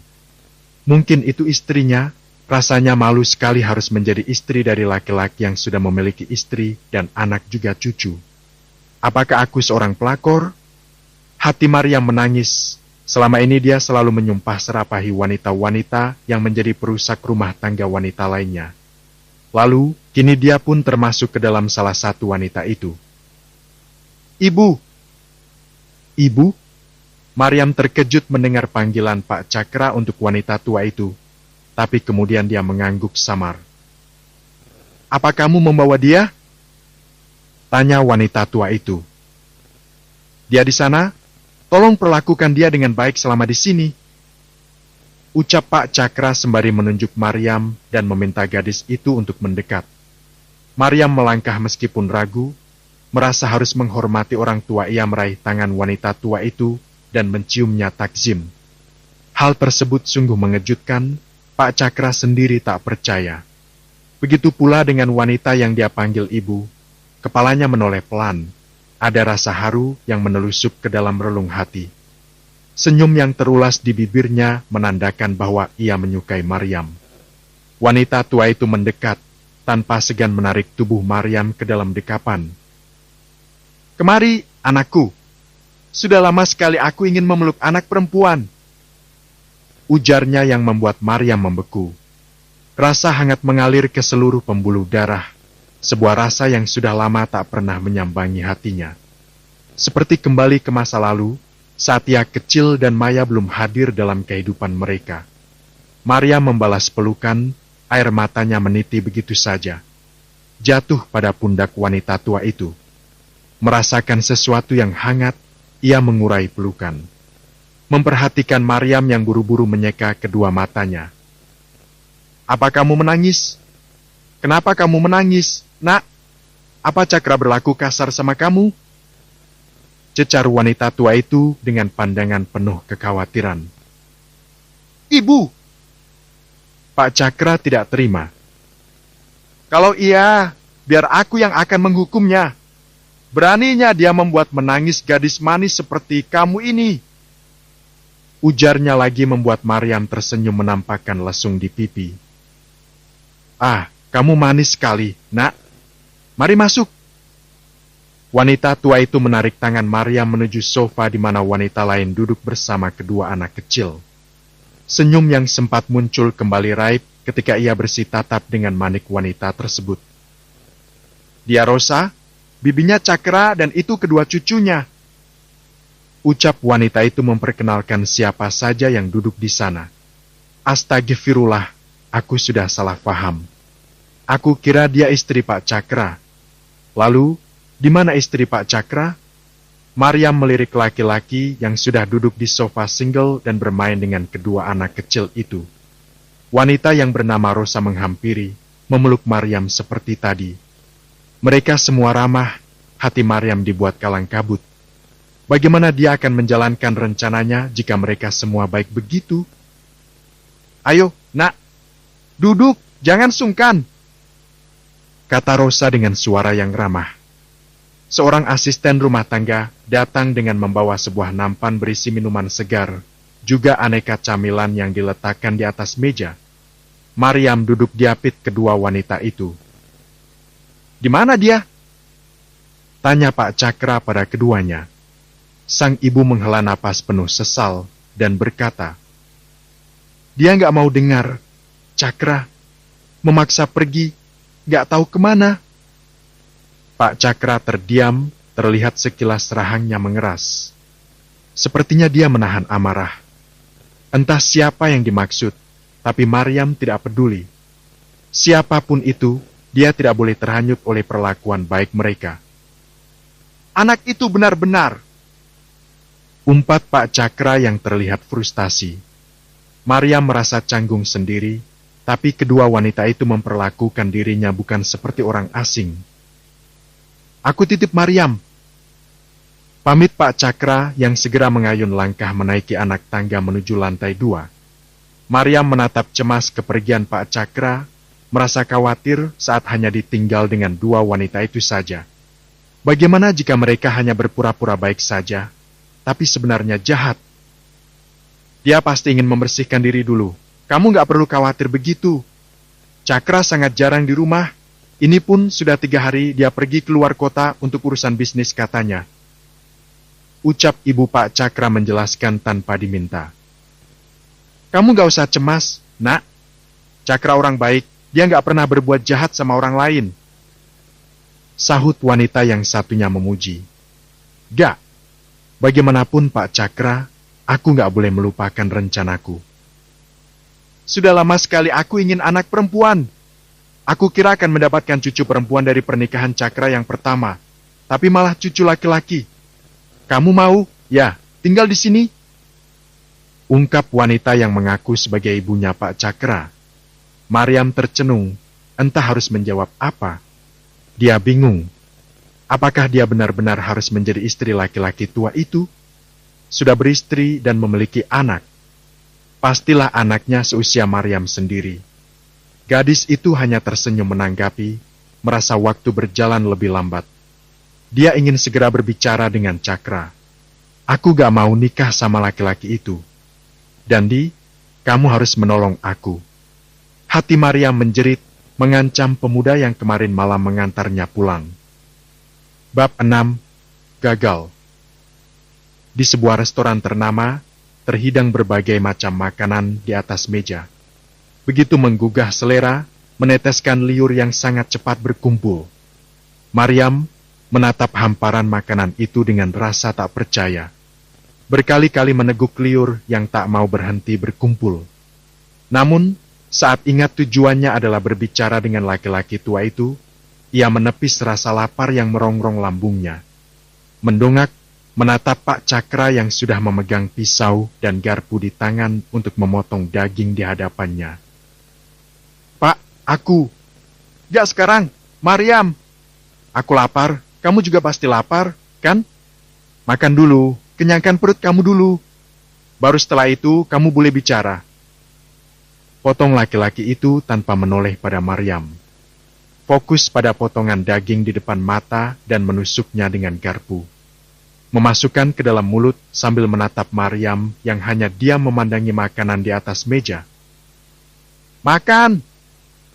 Mungkin itu istrinya, rasanya malu sekali harus menjadi istri dari laki-laki yang sudah memiliki istri dan anak juga cucu. Apakah aku seorang pelakor? Hati Maryam menangis. Selama ini dia selalu menyumpah serapahi wanita-wanita yang menjadi perusak rumah tangga wanita lainnya. Lalu, kini dia pun termasuk ke dalam salah satu wanita itu. Ibu! Ibu? Maryam terkejut mendengar panggilan Pak Cakra untuk wanita tua itu, tapi kemudian dia mengangguk samar. Apa kamu membawa dia? Tanya wanita tua itu. Dia di sana? Tolong perlakukan dia dengan baik selama di sini. Ucap Pak Cakra sembari menunjuk Maryam dan meminta gadis itu untuk mendekat. Maryam melangkah meskipun ragu, merasa harus menghormati orang tua. Ia meraih tangan wanita tua itu dan menciumnya takzim. Hal tersebut sungguh mengejutkan, Pak Cakra sendiri tak percaya. Begitu pula dengan wanita yang dia panggil ibu, kepalanya menoleh pelan. Ada rasa haru yang menelusup ke dalam relung hati. Senyum yang terulas di bibirnya menandakan bahwa ia menyukai Maryam. Wanita tua itu mendekat, tanpa segan menarik tubuh Maryam ke dalam dekapan. "Kemari, anakku. Sudah lama sekali aku ingin memeluk anak perempuan," ujarnya yang membuat Maryam membeku. Rasa hangat mengalir ke seluruh pembuluh darah, sebuah rasa yang sudah lama tak pernah menyambangi hatinya. Seperti kembali ke masa lalu, saat ia kecil dan Maya belum hadir dalam kehidupan mereka. Maryam membalas pelukan, air matanya meniti begitu saja. Jatuh pada pundak wanita tua itu. Merasakan sesuatu yang hangat, ia mengurai pelukan. Memperhatikan Maryam yang buru-buru menyeka kedua matanya. "Apa kamu menangis? Kenapa kamu menangis, Nak? Apa Cakra berlaku kasar sama kamu?" Cecar wanita tua itu dengan pandangan penuh kekhawatiran. "Ibu!" Pak Cakra tidak terima. "Kalau iya, biar aku yang akan menghukumnya. Beraninya dia membuat menangis gadis manis seperti kamu ini." Ujarnya lagi membuat Maryam tersenyum menampakkan lesung di pipi. "Ah, kamu manis sekali, Nak. Mari masuk." Wanita tua itu menarik tangan Maryam menuju sofa di mana wanita lain duduk bersama kedua anak kecil. Senyum yang sempat muncul kembali raib ketika ia bersitatap dengan manik wanita tersebut. "Dia Rosa, bibinya Cakra, dan itu kedua cucunya." Ucap wanita itu memperkenalkan siapa saja yang duduk di sana. "Astagfirullah, aku sudah salah paham. Aku kira dia istri Pak Cakra. Lalu, di mana istri Pak Cakra?" Maryam melirik laki-laki yang sudah duduk di sofa single dan bermain dengan kedua anak kecil itu. Wanita yang bernama Rosa menghampiri, memeluk Maryam seperti tadi. Mereka semua ramah, hati Maryam dibuat kalang kabut. Bagaimana dia akan menjalankan rencananya jika mereka semua baik begitu? "Ayo, Nak, duduk, jangan sungkan," kata Rosa dengan suara yang ramah. Seorang asisten rumah tangga datang dengan membawa sebuah nampan berisi minuman segar, juga aneka camilan yang diletakkan di atas meja. Maryam duduk diapit kedua wanita itu. "Di mana dia?" tanya Pak Cakra pada keduanya. Sang ibu menghela napas penuh sesal dan berkata, "Dia nggak mau dengar. Cakra memaksa pergi, nggak tahu kemana." Pak Cakra terdiam, terlihat sekilas rahangnya mengeras. Sepertinya dia menahan amarah. Entah siapa yang dimaksud, tapi Maryam tidak peduli. Siapapun itu, dia tidak boleh terhanyut oleh perlakuan baik mereka. "Anak itu benar-benar," umpat Pak Cakra yang terlihat frustasi. Maryam merasa canggung sendiri, tapi kedua wanita itu memperlakukan dirinya bukan seperti orang asing. "Aku titip Maryam," pamit Pak Cakra yang segera mengayun langkah menaiki anak tangga menuju lantai 2. Maryam menatap cemas kepergian Pak Cakra, merasa khawatir saat hanya ditinggal dengan dua wanita itu saja. Bagaimana jika mereka hanya berpura-pura baik saja, tapi sebenarnya jahat? Dia pasti ingin membersihkan diri dulu. "Kamu nggak perlu khawatir begitu. Cakra sangat jarang di rumah. Ini pun sudah 3 hari dia pergi keluar kota untuk urusan bisnis," katanya. Ucap ibu Pak Cakra menjelaskan tanpa diminta. "Kamu nggak usah cemas, Nak. Cakra orang baik, dia nggak pernah berbuat jahat sama orang lain," sahut wanita yang satunya memuji. "Gak. Bagaimanapun Pak Cakra, aku nggak boleh melupakan rencanaku. Sudah lama sekali aku ingin anak perempuan. Aku kira akan mendapatkan cucu perempuan dari pernikahan Cakra yang pertama, tapi malah cucu laki-laki. Kamu mau? Ya, tinggal di sini? Ungkap wanita yang mengaku sebagai ibunya Pak Cakra. Maryam tercenung, entah harus menjawab apa. Dia bingung. Apakah dia benar-benar harus menjadi istri laki-laki tua itu? Sudah beristri dan memiliki anak. Pastilah anaknya seusia Maryam sendiri. Gadis itu hanya tersenyum menanggapi, merasa waktu berjalan lebih lambat. Dia ingin segera berbicara dengan Cakra. Aku gak mau nikah sama laki-laki itu. Dandi, kamu harus menolong aku. Hati Maryam menjerit, mengancam pemuda yang kemarin malam mengantarnya pulang. Bab 6. Gagal. Di sebuah restoran ternama, terhidang berbagai macam makanan di atas meja. Begitu menggugah selera, meneteskan liur yang sangat cepat berkumpul. Maryam menatap hamparan makanan itu dengan rasa tak percaya. Berkali-kali meneguk liur yang tak mau berhenti berkumpul. Namun, saat ingat tujuannya adalah berbicara dengan laki-laki tua itu, ia menepis rasa lapar yang merongrong lambungnya. Mendongak, menatap Pak Cakra yang sudah memegang pisau dan garpu di tangan untuk memotong daging di hadapannya. Pak, aku. Gak sekarang, Maryam. Aku lapar, kamu juga pasti lapar, kan? Makan dulu, kenyangkan perut kamu dulu. Baru setelah itu, kamu boleh bicara. Potong laki-laki itu tanpa menoleh pada Maryam. Fokus pada potongan daging di depan mata dan menusuknya dengan garpu. Memasukkan ke dalam mulut sambil menatap Maryam yang hanya diam memandangi makanan di atas meja. Makan!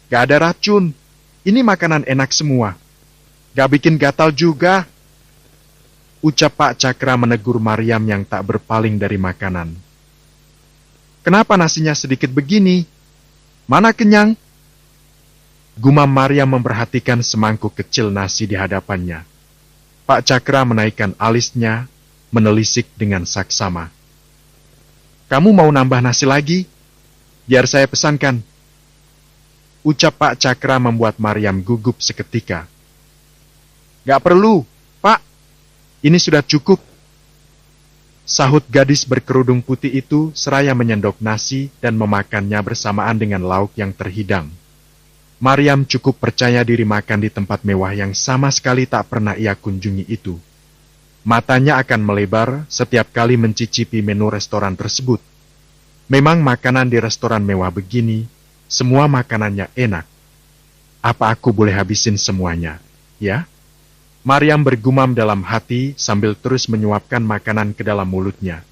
Gak ada racun. Ini makanan enak semua. Gak bikin gatal juga. Ucap Pak Cakra menegur Maryam yang tak berpaling dari makanan. Kenapa nasinya sedikit begini? Mana kenyang? Gumam Maryam memperhatikan semangkuk kecil nasi di hadapannya. Pak Cakra menaikkan alisnya, menelisik dengan saksama. Kamu mau nambah nasi lagi? Biar saya pesankan. Ucap Pak Cakra membuat Maryam gugup seketika. Gak perlu, Pak. Ini sudah cukup. Sahut gadis berkerudung putih itu seraya menyendok nasi dan memakannya bersamaan dengan lauk yang terhidang. Maryam cukup percaya diri makan di tempat mewah yang sama sekali tak pernah ia kunjungi itu. Matanya akan melebar setiap kali mencicipi menu restoran tersebut. Memang makanan di restoran mewah begini, semua makanannya enak. Apa aku boleh habisin semuanya, ya? Maryam bergumam dalam hati sambil terus menyuapkan makanan ke dalam mulutnya.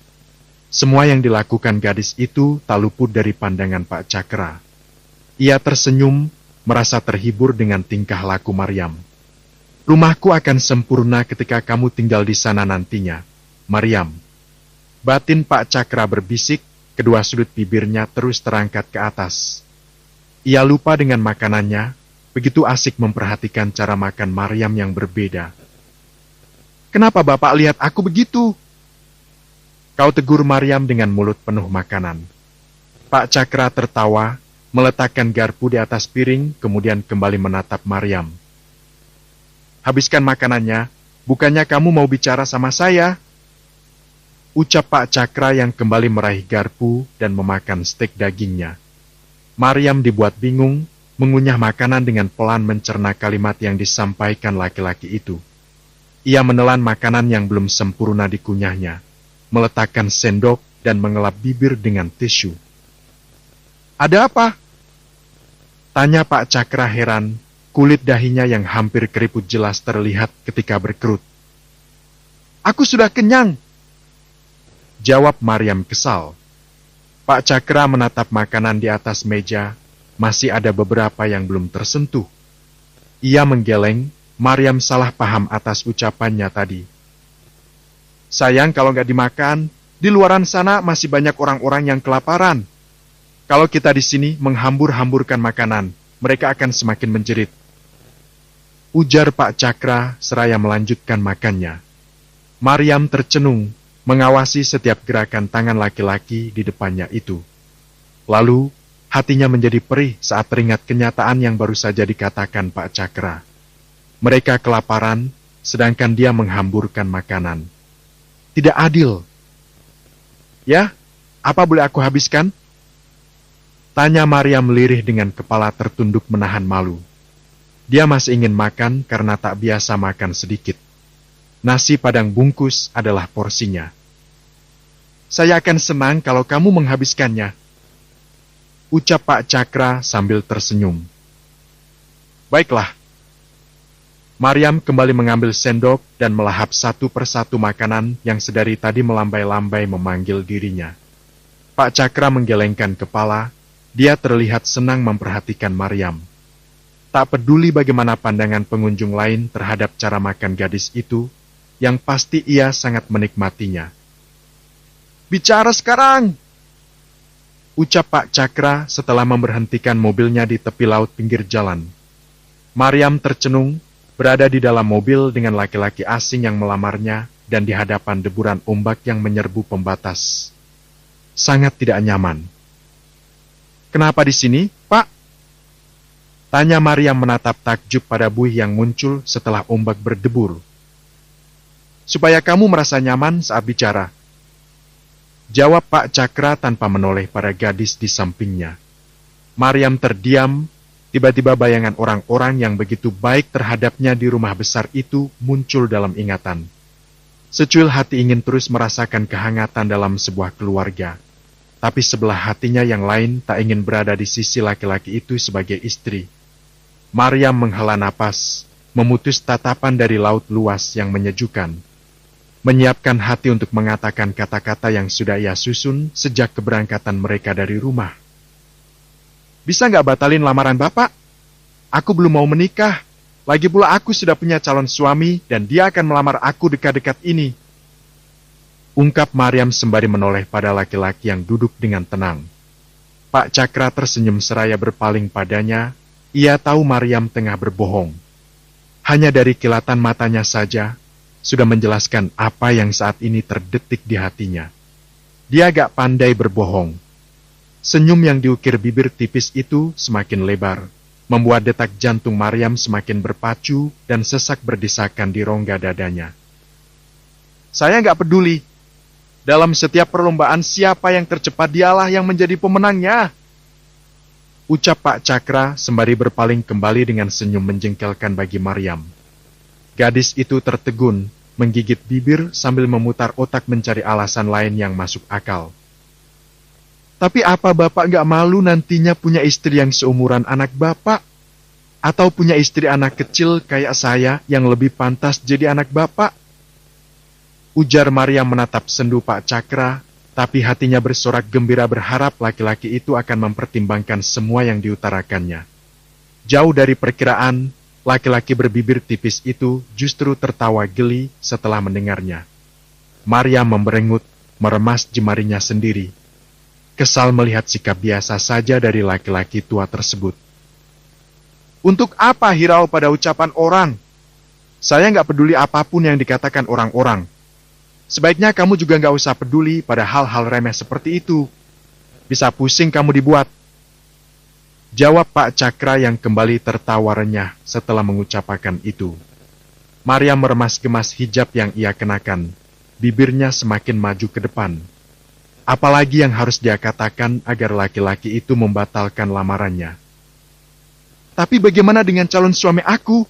Semua yang dilakukan gadis itu tak luput dari pandangan Pak Cakra. Ia tersenyum, merasa terhibur dengan tingkah laku Maryam. Rumahku akan sempurna ketika kamu tinggal di sana nantinya, Maryam. Batin Pak Cakra berbisik, kedua sudut bibirnya terus terangkat ke atas. Ia lupa dengan makanannya, begitu asik memperhatikan cara makan Maryam yang berbeda. Kenapa Bapak lihat aku begitu? Kau tegur Maryam dengan mulut penuh makanan. Pak Cakra tertawa, meletakkan garpu di atas piring, kemudian kembali menatap Maryam. Habiskan makanannya, bukannya kamu mau bicara sama saya? Ucap Pak Cakra yang kembali meraih garpu dan memakan stek dagingnya. Maryam dibuat bingung, mengunyah makanan dengan pelan mencerna kalimat yang disampaikan laki-laki itu. Ia menelan makanan yang belum sempurna dikunyahnya, meletakkan sendok dan mengelap bibir dengan tisu. Ada apa? Tanya Pak Cakra heran, kulit dahinya yang hampir keriput jelas terlihat ketika berkerut. Aku sudah kenyang, jawab Maryam kesal. Pak Cakra menatap makanan di atas meja, masih ada beberapa yang belum tersentuh. Ia menggeleng, Maryam salah paham atas ucapannya tadi. Sayang kalau nggak dimakan, di luaran sana masih banyak orang-orang yang kelaparan. Kalau kita di sini menghambur-hamburkan makanan, mereka akan semakin menjerit. Ujar Pak Cakra seraya melanjutkan makannya. Maryam tercenung, mengawasi setiap gerakan tangan laki-laki di depannya itu. Lalu, hatinya menjadi perih saat teringat kenyataan yang baru saja dikatakan Pak Cakra. Mereka kelaparan, sedangkan dia menghamburkan makanan. Tidak adil. Ya, apa boleh aku habiskan? Tanya Maryam lirih dengan kepala tertunduk menahan malu. Dia masih ingin makan karena tak biasa makan sedikit. Nasi padang bungkus adalah porsinya. Saya akan senang kalau kamu menghabiskannya, ucap Pak Cakra sambil tersenyum. Baiklah. Maryam kembali mengambil sendok dan melahap satu persatu makanan yang sedari tadi melambai-lambai memanggil dirinya. Pak Cakra menggelengkan kepala, dia terlihat senang memperhatikan Maryam. Tak peduli bagaimana pandangan pengunjung lain terhadap cara makan gadis itu, yang pasti ia sangat menikmatinya. Bicara sekarang, ucap Pak Cakra setelah memberhentikan mobilnya di tepi laut pinggir jalan. Maryam tercenung, berada di dalam mobil dengan laki-laki asing yang melamarnya dan di hadapan deburan ombak yang menyerbu pembatas. Sangat tidak nyaman. Kenapa di sini, Pak? Tanya Maryam menatap takjub pada buih yang muncul setelah ombak berdebur. Supaya kamu merasa nyaman saat bicara, jawab Pak Cakra tanpa menoleh pada gadis di sampingnya. Maryam terdiam, tiba-tiba bayangan orang-orang yang begitu baik terhadapnya di rumah besar itu muncul dalam ingatan. Secuil hati ingin terus merasakan kehangatan dalam sebuah keluarga. Tapi sebelah hatinya yang lain tak ingin berada di sisi laki-laki itu sebagai istri. Maryam menghela napas, memutus tatapan dari laut luas yang menyejukkan. Menyiapkan hati untuk mengatakan kata-kata yang sudah ia susun sejak keberangkatan mereka dari rumah. Bisa nggak batalin lamaran Bapak? Aku belum mau menikah. Lagi pula aku sudah punya calon suami dan dia akan melamar aku dekat-dekat ini. Ungkap Maryam sembari menoleh pada laki-laki yang duduk dengan tenang. Pak Cakra tersenyum seraya berpaling padanya. Ia tahu Maryam tengah berbohong. Hanya dari kilatan matanya saja, sudah menjelaskan apa yang saat ini terdetik di hatinya. Dia agak pandai berbohong. Senyum yang diukir bibir tipis itu semakin lebar, membuat detak jantung Maryam semakin berpacu dan sesak berdesakan di rongga dadanya. Saya nggak peduli. Dalam setiap perlombaan siapa yang tercepat dialah yang menjadi pemenangnya. Ucap Pak Cakra sembari berpaling kembali dengan senyum menjengkelkan bagi Maryam. Gadis itu tertegun, menggigit bibir sambil memutar otak mencari alasan lain yang masuk akal. Tapi apa Bapak nggak malu nantinya punya istri yang seumuran anak Bapak? Atau punya istri anak kecil kayak saya yang lebih pantas jadi anak Bapak? Ujar Maryam menatap sendu Pak Cakra, tapi hatinya bersorak gembira berharap laki-laki itu akan mempertimbangkan semua yang diutarakannya. Jauh dari perkiraan, laki-laki berbibir tipis itu justru tertawa geli setelah mendengarnya. Maryam memberengut, meremas jemarinya sendiri. Kesal melihat sikap biasa saja dari laki-laki tua tersebut. Untuk apa hirau pada ucapan orang? Saya nggak peduli apapun yang dikatakan orang-orang. Sebaiknya kamu juga nggak usah peduli pada hal-hal remeh seperti itu. Bisa pusing kamu dibuat. Jawab Pak Cakra yang kembali tertawa renyah setelah mengucapkan itu. Maryam meremas-gemas hijab yang ia kenakan. Bibirnya semakin maju ke depan. Apalagi yang harus dia katakan agar laki-laki itu membatalkan lamarannya. Tapi bagaimana dengan calon suami aku?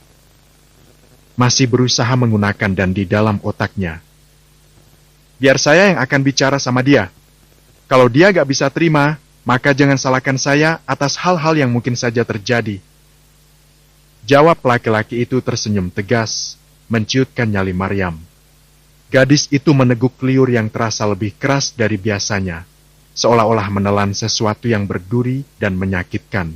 Masih berusaha menggunakan dan di dalam otaknya. Biar saya yang akan bicara sama dia. Kalau dia gak bisa terima, maka jangan salahkan saya atas hal-hal yang mungkin saja terjadi. Jawab laki-laki itu tersenyum tegas, menciutkan nyali Maryam. Gadis itu meneguk liur yang terasa lebih keras dari biasanya, seolah-olah menelan sesuatu yang berduri dan menyakitkan.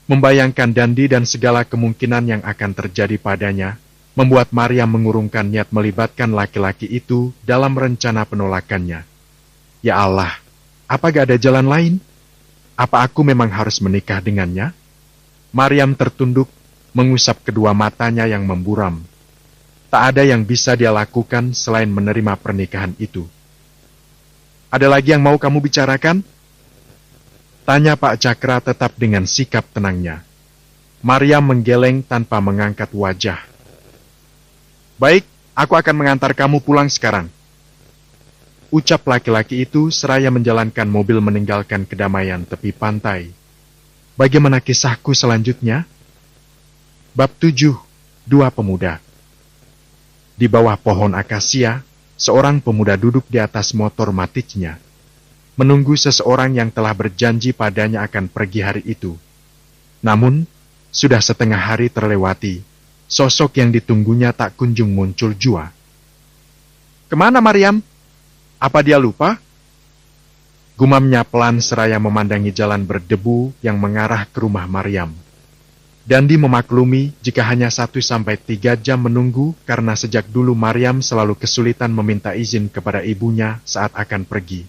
Membayangkan Dandi dan segala kemungkinan yang akan terjadi padanya, membuat Maryam mengurungkan niat melibatkan laki-laki itu dalam rencana penolakannya. Ya Allah, apa gak ada jalan lain? Apa aku memang harus menikah dengannya? Maryam tertunduk, mengusap kedua matanya yang memburam. Tak ada yang bisa dia lakukan selain menerima pernikahan itu. Ada lagi yang mau kamu bicarakan? Tanya Pak Cakra tetap dengan sikap tenangnya. Maryam menggeleng tanpa mengangkat wajah. Baik, aku akan mengantar kamu pulang sekarang. Ucap laki-laki itu seraya menjalankan mobil meninggalkan kedamaian tepi pantai. Bagaimana kisahku selanjutnya? Bab 7. Dua pemuda. Di bawah pohon akasia, seorang pemuda duduk di atas motor maticnya, menunggu seseorang yang telah berjanji padanya akan pergi hari itu. Namun, sudah setengah hari terlewati, sosok yang ditunggunya tak kunjung muncul jua. Kemana Maryam? Apa dia lupa? Gumamnya pelan seraya memandangi jalan berdebu yang mengarah ke rumah Maryam. Dandi memaklumi jika hanya 1-3 jam menunggu karena sejak dulu Maryam selalu kesulitan meminta izin kepada ibunya saat akan pergi.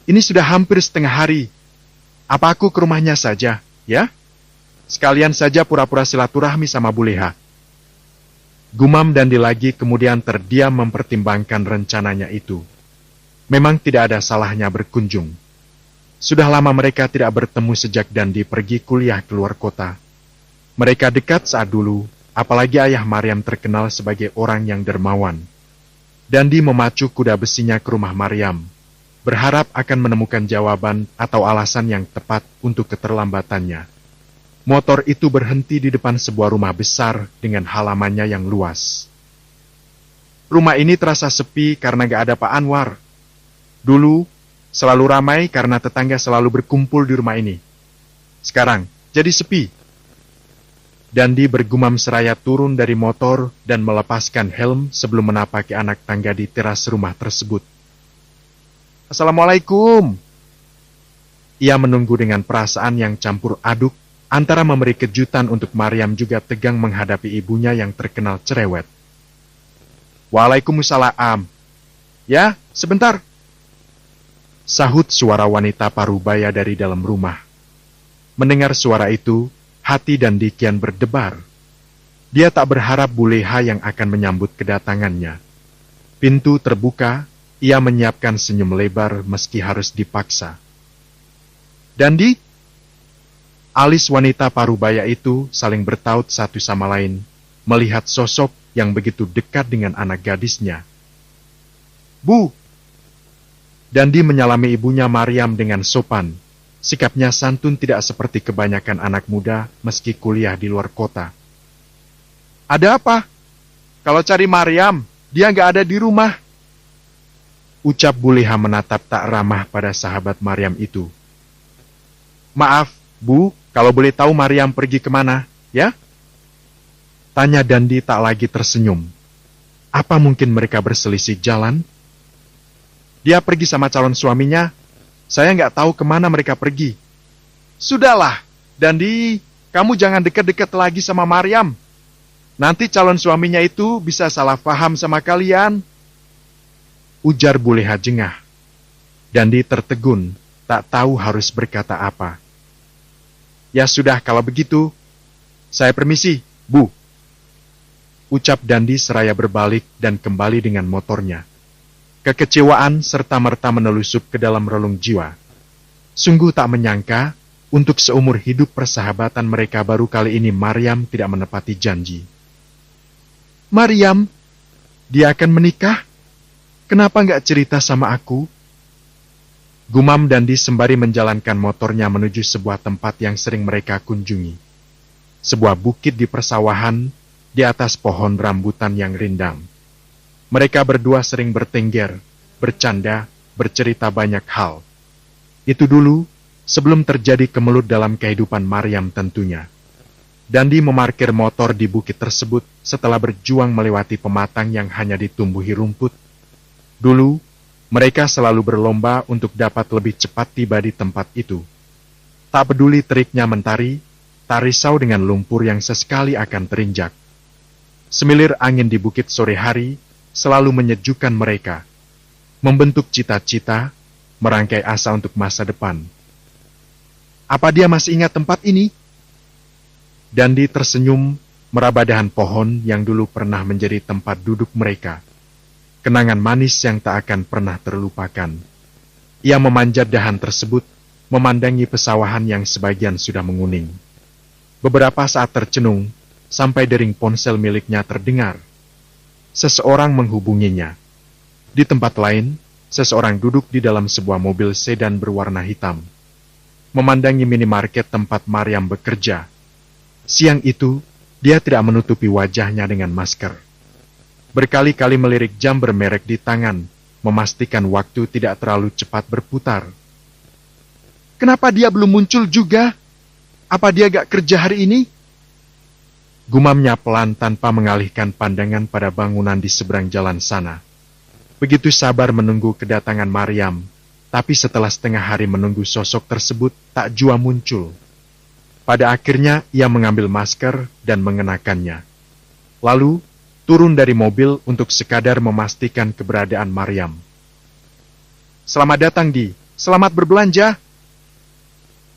Ini sudah hampir setengah hari. Apa aku ke rumahnya saja, ya? Sekalian saja pura-pura silaturahmi sama Buleha. Gumam Dandi lagi kemudian terdiam mempertimbangkan rencananya itu. Memang tidak ada salahnya berkunjung. Sudah lama mereka tidak bertemu sejak Dandi pergi kuliah keluar kota. Mereka dekat saat dulu, apalagi ayah Maryam terkenal sebagai orang yang dermawan. Dandi memacu kuda besinya ke rumah Maryam, berharap akan menemukan jawaban atau alasan yang tepat untuk keterlambatannya. Motor itu berhenti di depan sebuah rumah besar dengan halamannya yang luas. Rumah ini terasa sepi karena gak ada Pak Anwar. Dulu, selalu ramai karena tetangga selalu berkumpul di rumah ini. Sekarang, jadi sepi. Dandi bergumam seraya turun dari motor dan melepaskan helm sebelum menapaki anak tangga di teras rumah tersebut. Assalamualaikum. Ia menunggu dengan perasaan yang campur aduk, antara memberi kejutan untuk Maryam juga tegang menghadapi ibunya yang terkenal cerewet. Waalaikumsalam. Ya, sebentar. Sahut suara wanita parubaya dari dalam rumah. Mendengar suara itu, hati Dandi kian berdebar. Dia tak berharap Buleha yang akan menyambut kedatangannya. Pintu terbuka, ia menyiapkan senyum lebar meski harus dipaksa. Dandi? Alis wanita parubaya itu saling bertaut satu sama lain, melihat sosok yang begitu dekat dengan anak gadisnya. Bu! Dandi menyalami ibunya Maryam dengan sopan. Sikapnya santun tidak seperti kebanyakan anak muda meski kuliah di luar kota. Ada apa? Kalau cari Maryam, dia nggak ada di rumah. Ucap Buleha menatap tak ramah pada sahabat Maryam itu. Maaf, Bu, kalau boleh tahu Maryam pergi kemana, ya? Tanya Dandi tak lagi tersenyum. Apa mungkin mereka berselisih jalan? Dia pergi sama calon suaminya. Saya nggak tahu kemana mereka pergi. Sudahlah, Dandi, kamu jangan dekat-dekat lagi sama Maryam. Nanti calon suaminya itu bisa salah paham sama kalian. Ujar Buleha jengah. Dandi tertegun, tak tahu harus berkata apa. Ya sudah, kalau begitu, saya permisi, Bu. Ucap Dandi seraya berbalik dan kembali dengan motornya. Kekecewaan serta-merta menelusup ke dalam relung jiwa. Sungguh tak menyangka, untuk seumur hidup persahabatan mereka baru kali ini Maryam tidak menepati janji. Maryam, dia akan menikah? Kenapa nggak cerita sama aku? Gumam Dandi sembari menjalankan motornya menuju sebuah tempat yang sering mereka kunjungi. Sebuah bukit di persawahan, di atas pohon rambutan yang rindang. Mereka berdua sering bertengger, bercanda, bercerita banyak hal. Itu dulu, sebelum terjadi kemelut dalam kehidupan Maryam tentunya. Dandi memarkir motor di bukit tersebut setelah berjuang melewati pematang yang hanya ditumbuhi rumput. Dulu, mereka selalu berlomba untuk dapat lebih cepat tiba di tempat itu. Tak peduli teriknya mentari, tak risau dengan lumpur yang sesekali akan terinjak. Semilir angin di bukit sore hari selalu menyejukkan mereka, membentuk cita-cita, merangkai asa untuk masa depan. Apa dia masih ingat tempat ini? Dandi tersenyum meraba dahan pohon yang dulu pernah menjadi tempat duduk mereka. Kenangan manis yang tak akan pernah terlupakan. Ia memanjat dahan tersebut, memandangi pesawahan yang sebagian sudah menguning. Beberapa saat tercenung, sampai dering ponsel miliknya terdengar. Seseorang menghubunginya. Di tempat lain, seseorang duduk di dalam sebuah mobil sedan berwarna hitam, memandangi minimarket tempat Maryam bekerja. Siang itu, dia tidak menutupi wajahnya dengan masker. Berkali-kali melirik jam bermerek di tangan, memastikan waktu tidak terlalu cepat berputar. Kenapa dia belum muncul juga? Apa dia gak kerja hari ini? Gumamnya pelan tanpa mengalihkan pandangan pada bangunan di seberang jalan sana. Begitu sabar menunggu kedatangan Maryam, tapi setelah setengah hari menunggu sosok tersebut tak jua muncul. Pada akhirnya ia mengambil masker dan mengenakannya. Lalu turun dari mobil untuk sekadar memastikan keberadaan Maryam. Selamat datang Di, selamat berbelanja.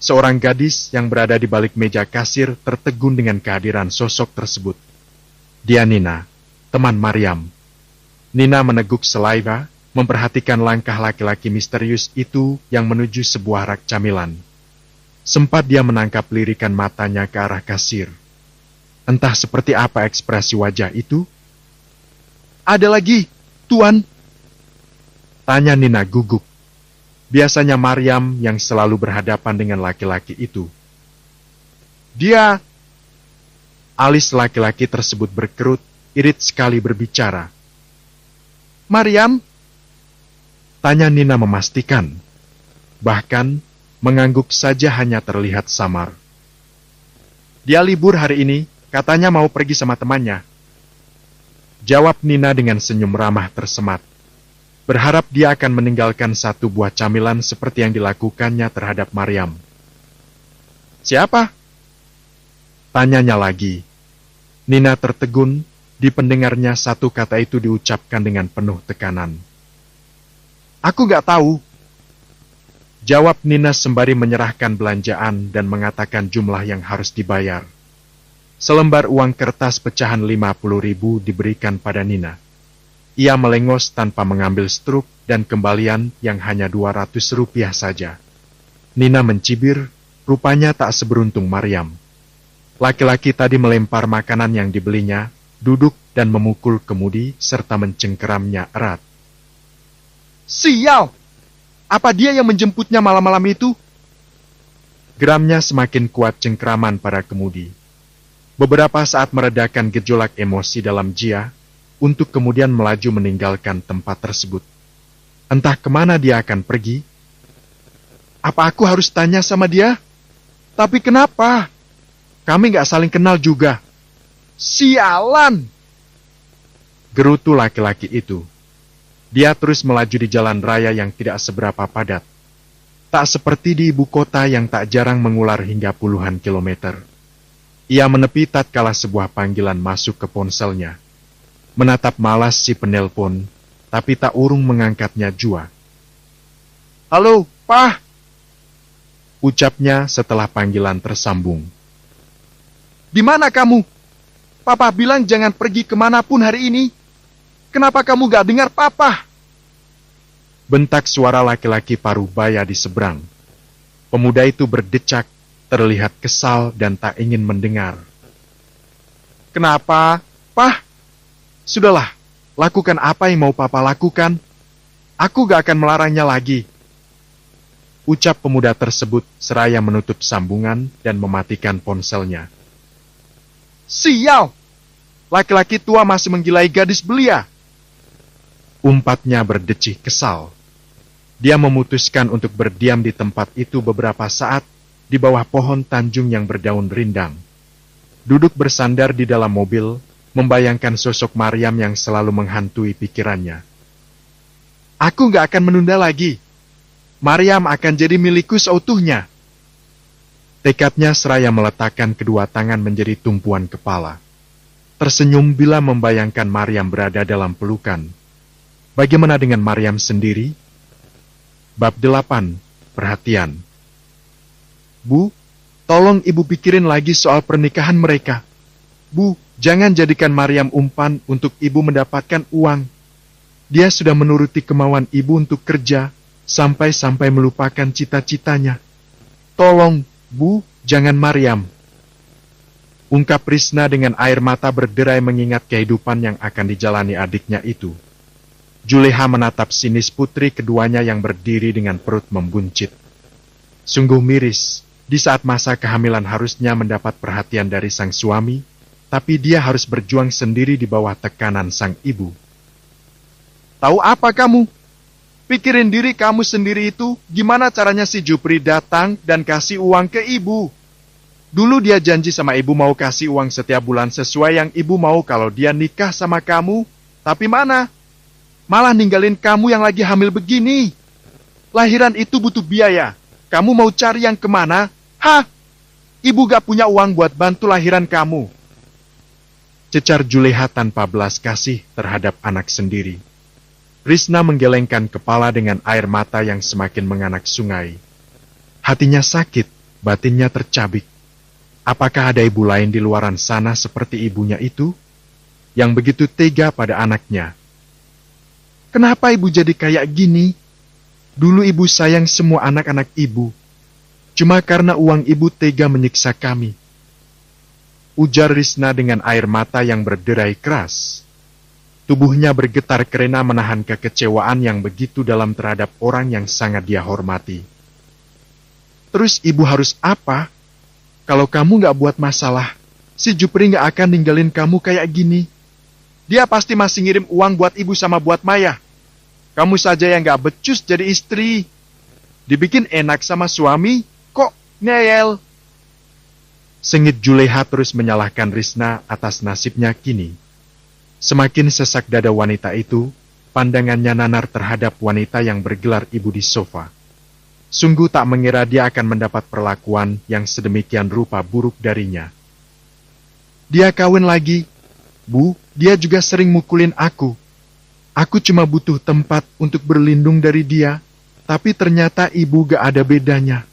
Seorang gadis yang berada di balik meja kasir tertegun dengan kehadiran sosok tersebut. Dia Nina, teman Maryam. Nina meneguk selaiva, memperhatikan langkah laki-laki misterius itu yang menuju sebuah rak camilan. Sempat dia menangkap lirikan matanya ke arah kasir. Entah seperti apa ekspresi wajah itu. Ada lagi, Tuan? Tanya Nina gugup. Biasanya Maryam yang selalu berhadapan dengan laki-laki itu. Dia... Alis laki-laki tersebut berkerut, irit sekali berbicara. Maryam? Tanya Nina memastikan. Bahkan, mengangguk saja hanya terlihat samar. Dia libur hari ini, katanya mau pergi sama temannya. Jawab Nina dengan senyum ramah tersemat. Berharap dia akan meninggalkan satu buah camilan seperti yang dilakukannya terhadap Maryam. Siapa? Tanyanya lagi. Nina tertegun, di pendengarnya satu kata itu diucapkan dengan penuh tekanan. Aku gak tahu. Jawab Nina sembari menyerahkan belanjaan dan mengatakan jumlah yang harus dibayar. Selembar uang kertas pecahan 50.000 diberikan pada Nina. Ia melengos tanpa mengambil struk dan kembalian yang hanya 200 rupiah saja. Nina mencibir, rupanya tak seberuntung Maryam. Laki-laki tadi melempar makanan yang dibelinya, duduk dan memukul kemudi serta mencengkeramnya erat. Sial! Apa dia yang menjemputnya malam-malam itu? Geramnya semakin kuat cengkeraman pada kemudi. Beberapa saat meredakan gejolak emosi dalam Jia, untuk kemudian melaju meninggalkan tempat tersebut. Entah kemana dia akan pergi. Apa aku harus tanya sama dia? Tapi kenapa? Kami gak saling kenal juga. Sialan! Gerutu laki-laki itu. Dia terus melaju di jalan raya yang tidak seberapa padat. Tak seperti di ibu kota yang tak jarang mengular hingga puluhan kilometer. Ia menepi tatkala sebuah panggilan masuk ke ponselnya. Menatap malas si penelpon, tapi tak urung mengangkatnya jua. Halo, Pah! Ucapnya setelah panggilan tersambung. Di mana kamu? Papa bilang jangan pergi kemanapun hari ini. Kenapa kamu gak dengar Papa? Bentak suara laki-laki parubaya di seberang. Pemuda itu berdecak, terlihat kesal dan tak ingin mendengar. Kenapa, Pah? Sudahlah, lakukan apa yang mau Papa lakukan. Aku gak akan melarangnya lagi. Ucap pemuda tersebut seraya menutup sambungan dan mematikan ponselnya. Sial! Laki-laki tua masih menggilai gadis belia. Umpatnya berdecih kesal. Dia memutuskan untuk berdiam di tempat itu beberapa saat di bawah pohon tanjung yang berdaun rindang. Duduk bersandar di dalam mobil, membayangkan sosok Maryam yang selalu menghantui pikirannya. Aku gak akan menunda lagi. Maryam akan jadi milikku seutuhnya. Tekadnya seraya meletakkan kedua tangan menjadi tumpuan kepala. Tersenyum bila membayangkan Maryam berada dalam pelukan. Bagaimana dengan Maryam sendiri? Bab 8. Perhatian. Bu, tolong ibu pikirin lagi soal pernikahan mereka. Bu, jangan jadikan Maryam umpan untuk ibu mendapatkan uang. Dia sudah menuruti kemauan ibu untuk kerja, sampai-sampai melupakan cita-citanya. Tolong, Bu, jangan Maryam. Ungkap Risna dengan air mata berderai mengingat kehidupan yang akan dijalani adiknya itu. Juleha menatap sinis putri keduanya yang berdiri dengan perut membuncit. Sungguh miris, di saat masa kehamilan harusnya mendapat perhatian dari sang suami, tapi dia harus berjuang sendiri di bawah tekanan sang ibu. Tahu apa kamu? Pikirin diri kamu sendiri itu, gimana caranya si Jupri datang dan kasih uang ke ibu. Dulu dia janji sama ibu mau kasih uang setiap bulan sesuai yang ibu mau kalau dia nikah sama kamu, tapi mana? Malah ninggalin kamu yang lagi hamil begini. Lahiran itu butuh biaya. Kamu mau cari yang kemana? Hah? Ibu gak punya uang buat bantu lahiran kamu. Cecar Juleha tanpa belas kasih terhadap anak sendiri. Risna menggelengkan kepala dengan air mata yang semakin menganak sungai. Hatinya sakit, batinnya tercabik. Apakah ada ibu lain di luaran sana seperti ibunya itu? Yang begitu tega pada anaknya. Kenapa ibu jadi kayak gini? Dulu ibu sayang semua anak-anak ibu. Cuma karena uang ibu tega menyiksa kami. Ujar Risna dengan air mata yang berderai keras. Tubuhnya bergetar karena menahan kekecewaan yang begitu dalam terhadap orang yang sangat dia hormati. Terus ibu harus apa? Kalau kamu gak buat masalah, si Jupri gak akan ninggalin kamu kayak gini. Dia pasti masih ngirim uang buat ibu sama buat Maya. Kamu saja yang gak becus jadi istri. Dibikin enak sama suami, kok ngeyel. Sengit Juleha terus menyalahkan Risna atas nasibnya kini. Semakin sesak dada wanita itu, pandangannya nanar terhadap wanita yang bergelar ibu di sofa. Sungguh tak mengira dia akan mendapat perlakuan yang sedemikian rupa buruk darinya. Dia kawin lagi. Bu, dia juga sering mukulin aku. Aku cuma butuh tempat untuk berlindung dari dia, tapi ternyata ibu gak ada bedanya.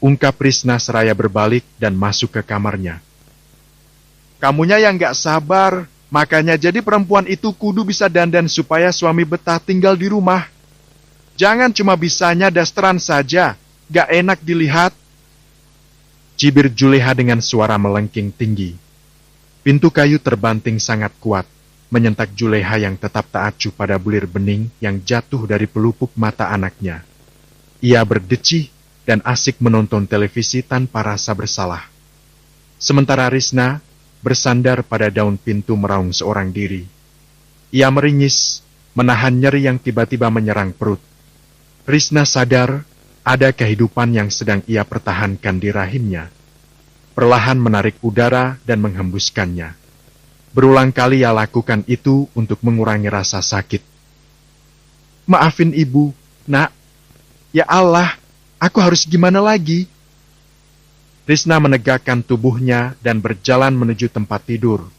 Ungkap Risna seraya berbalik dan masuk ke kamarnya. Kamunya yang gak sabar, makanya jadi perempuan itu kudu bisa dandan supaya suami betah tinggal di rumah. Jangan cuma bisanya dasteran saja, gak enak dilihat. Cibir Juleha dengan suara melengking tinggi. Pintu kayu terbanting sangat kuat, menyentak Juleha yang tetap tak acuh pada bulir bening yang jatuh dari pelupuk mata anaknya. Ia berdecih dan asik menonton televisi tanpa rasa bersalah. Sementara Risna bersandar pada daun pintu meraung seorang diri. Ia meringis, menahan nyeri yang tiba-tiba menyerang perut. Risna sadar ada kehidupan yang sedang ia pertahankan di rahimnya. Perlahan menarik udara dan menghembuskannya. Berulang kali ia lakukan itu untuk mengurangi rasa sakit. Maafin ibu, nak. Ya Allah, aku harus gimana lagi? Risna menegakkan tubuhnya dan berjalan menuju tempat tidur.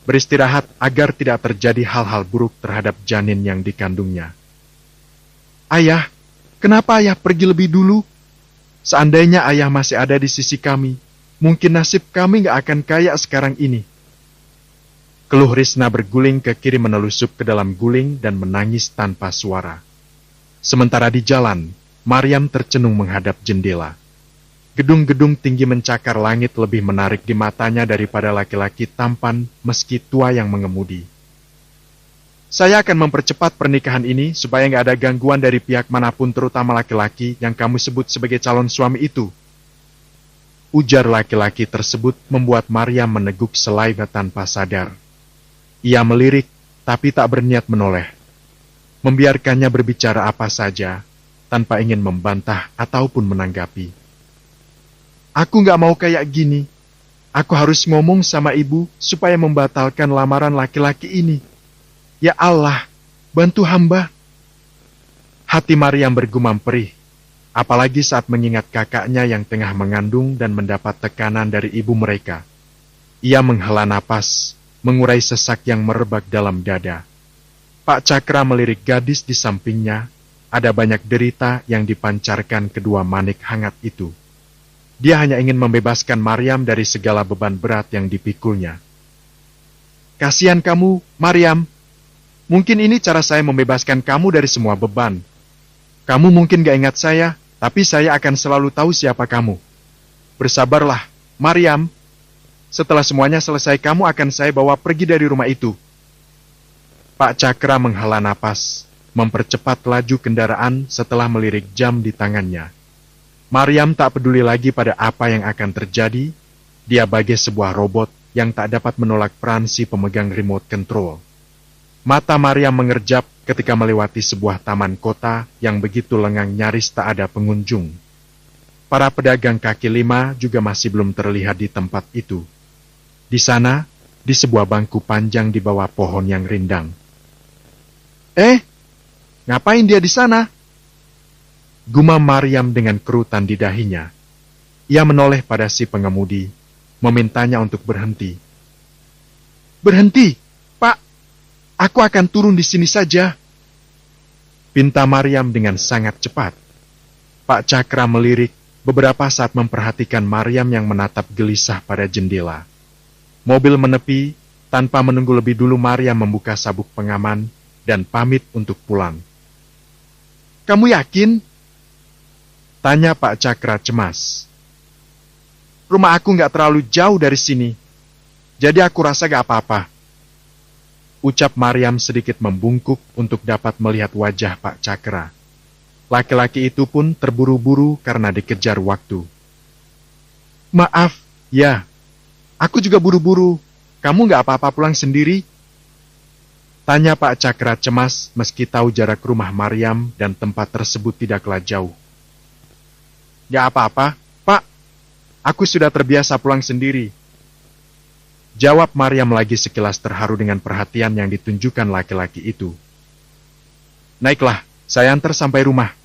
Beristirahat agar tidak terjadi hal-hal buruk terhadap janin yang dikandungnya. Ayah, kenapa ayah pergi lebih dulu? Seandainya ayah masih ada di sisi kami, mungkin nasib kami gak akan kaya sekarang ini. Keluh Risna berguling ke kiri menelusup ke dalam guling dan menangis tanpa suara. Sementara di jalan, Maryam tercenung menghadap jendela. Gedung-gedung tinggi mencakar langit lebih menarik di matanya daripada laki-laki tampan meski tua yang mengemudi. Saya akan mempercepat pernikahan ini supaya nggak ada gangguan dari pihak manapun terutama laki-laki yang kamu sebut sebagai calon suami itu. Ujar laki-laki tersebut membuat Maryam meneguk selai tanpa sadar. Ia melirik, tapi tak berniat menoleh. Membiarkannya berbicara apa saja, tanpa ingin membantah ataupun menanggapi. Aku gak mau kayak gini. Aku harus ngomong sama ibu supaya membatalkan lamaran laki-laki ini. Ya Allah, bantu hamba. Hati Maryam bergumam perih, apalagi saat mengingat kakaknya yang tengah mengandung dan mendapat tekanan dari ibu mereka. Ia menghela napas, mengurai sesak yang merebak dalam dada. Pak Cakra melirik gadis di sampingnya, ada banyak derita yang dipancarkan kedua manik hangat itu. Dia hanya ingin membebaskan Maryam dari segala beban berat yang dipikulnya. Kasihan kamu, Maryam. Mungkin ini cara saya membebaskan kamu dari semua beban. Kamu mungkin gak ingat saya, tapi saya akan selalu tahu siapa kamu. Bersabarlah, Maryam. Setelah semuanya selesai, kamu akan saya bawa pergi dari rumah itu. Pak Cakra menghela napas, mempercepat laju kendaraan setelah melirik jam di tangannya. Maryam tak peduli lagi pada apa yang akan terjadi. Dia bagai sebuah robot yang tak dapat menolak peran si pemegang remote control. Mata Maryam mengerjap ketika melewati sebuah taman kota yang begitu lengang, nyaris tak ada pengunjung. Para pedagang kaki lima juga masih belum terlihat di tempat itu. Di sana, di sebuah bangku panjang di bawah pohon yang rindang. Ngapain dia di sana? Gumam Maryam dengan kerutan di dahinya. Ia menoleh pada si pengemudi, memintanya untuk berhenti. Berhenti, Pak. Aku akan turun di sini saja. Pinta Maryam dengan sangat cepat. Pak Cakra melirik beberapa saat memperhatikan Maryam yang menatap gelisah pada jendela. Mobil menepi, tanpa menunggu lebih dulu Maryam membuka sabuk pengaman dan pamit untuk pulang. Kamu yakin? Tanya Pak Cakra cemas. Rumah aku nggak terlalu jauh dari sini, jadi aku rasa gak apa-apa. Ucap Maryam sedikit membungkuk untuk dapat melihat wajah Pak Cakra. Laki-laki itu pun terburu-buru karena dikejar waktu. Maaf, ya. Aku juga buru-buru. Kamu nggak apa-apa pulang sendiri? Tanya Pak Cakra cemas meski tahu jarak rumah Maryam dan tempat tersebut tidaklah jauh. Nggak apa-apa, Pak. Aku sudah terbiasa pulang sendiri. Jawab Maryam lagi sekilas terharu dengan perhatian yang ditunjukkan laki-laki itu. Naiklah. Saya antar sampai rumah,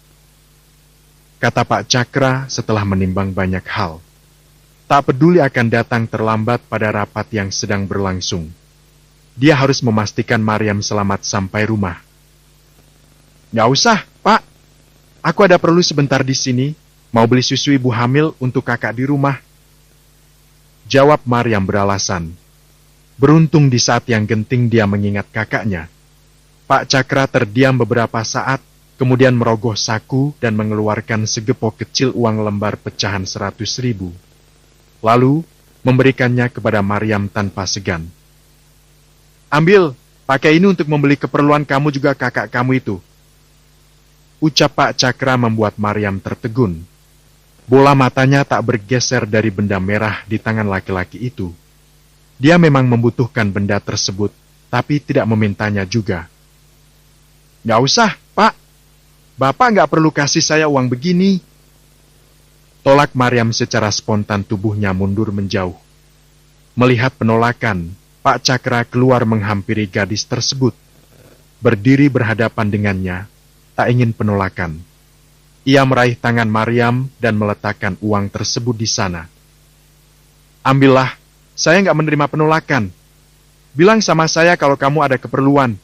kata Pak Cakra setelah menimbang banyak hal. Tak peduli akan datang terlambat pada rapat yang sedang berlangsung. Dia harus memastikan Maryam selamat sampai rumah. Nggak usah, Pak. Aku ada perlu sebentar di sini, mau beli susu ibu hamil untuk kakak di rumah. Jawab Maryam beralasan. Beruntung di saat yang genting dia mengingat kakaknya. Pak Cakra terdiam beberapa saat, kemudian merogoh saku dan mengeluarkan segepok kecil uang lembar pecahan 100.000. Lalu, memberikannya kepada Maryam tanpa segan. Ambil, pakai ini untuk membeli keperluan kamu juga kakak kamu itu. Ucap Pak Cakra membuat Maryam tertegun. Bola matanya tak bergeser dari benda merah di tangan laki-laki itu. Dia memang membutuhkan benda tersebut, tapi tidak memintanya juga. Nggak usah, Pak. Bapak nggak perlu kasih saya uang begini. Tolak Maryam secara spontan, tubuhnya mundur menjauh. Melihat penolakan, Pak Cakra keluar menghampiri gadis tersebut. Berdiri berhadapan dengannya, tak ingin penolakan. Ia meraih tangan Maryam dan meletakkan uang tersebut di sana. Ambillah, saya nggak menerima penolakan. Bilang sama saya kalau kamu ada keperluan.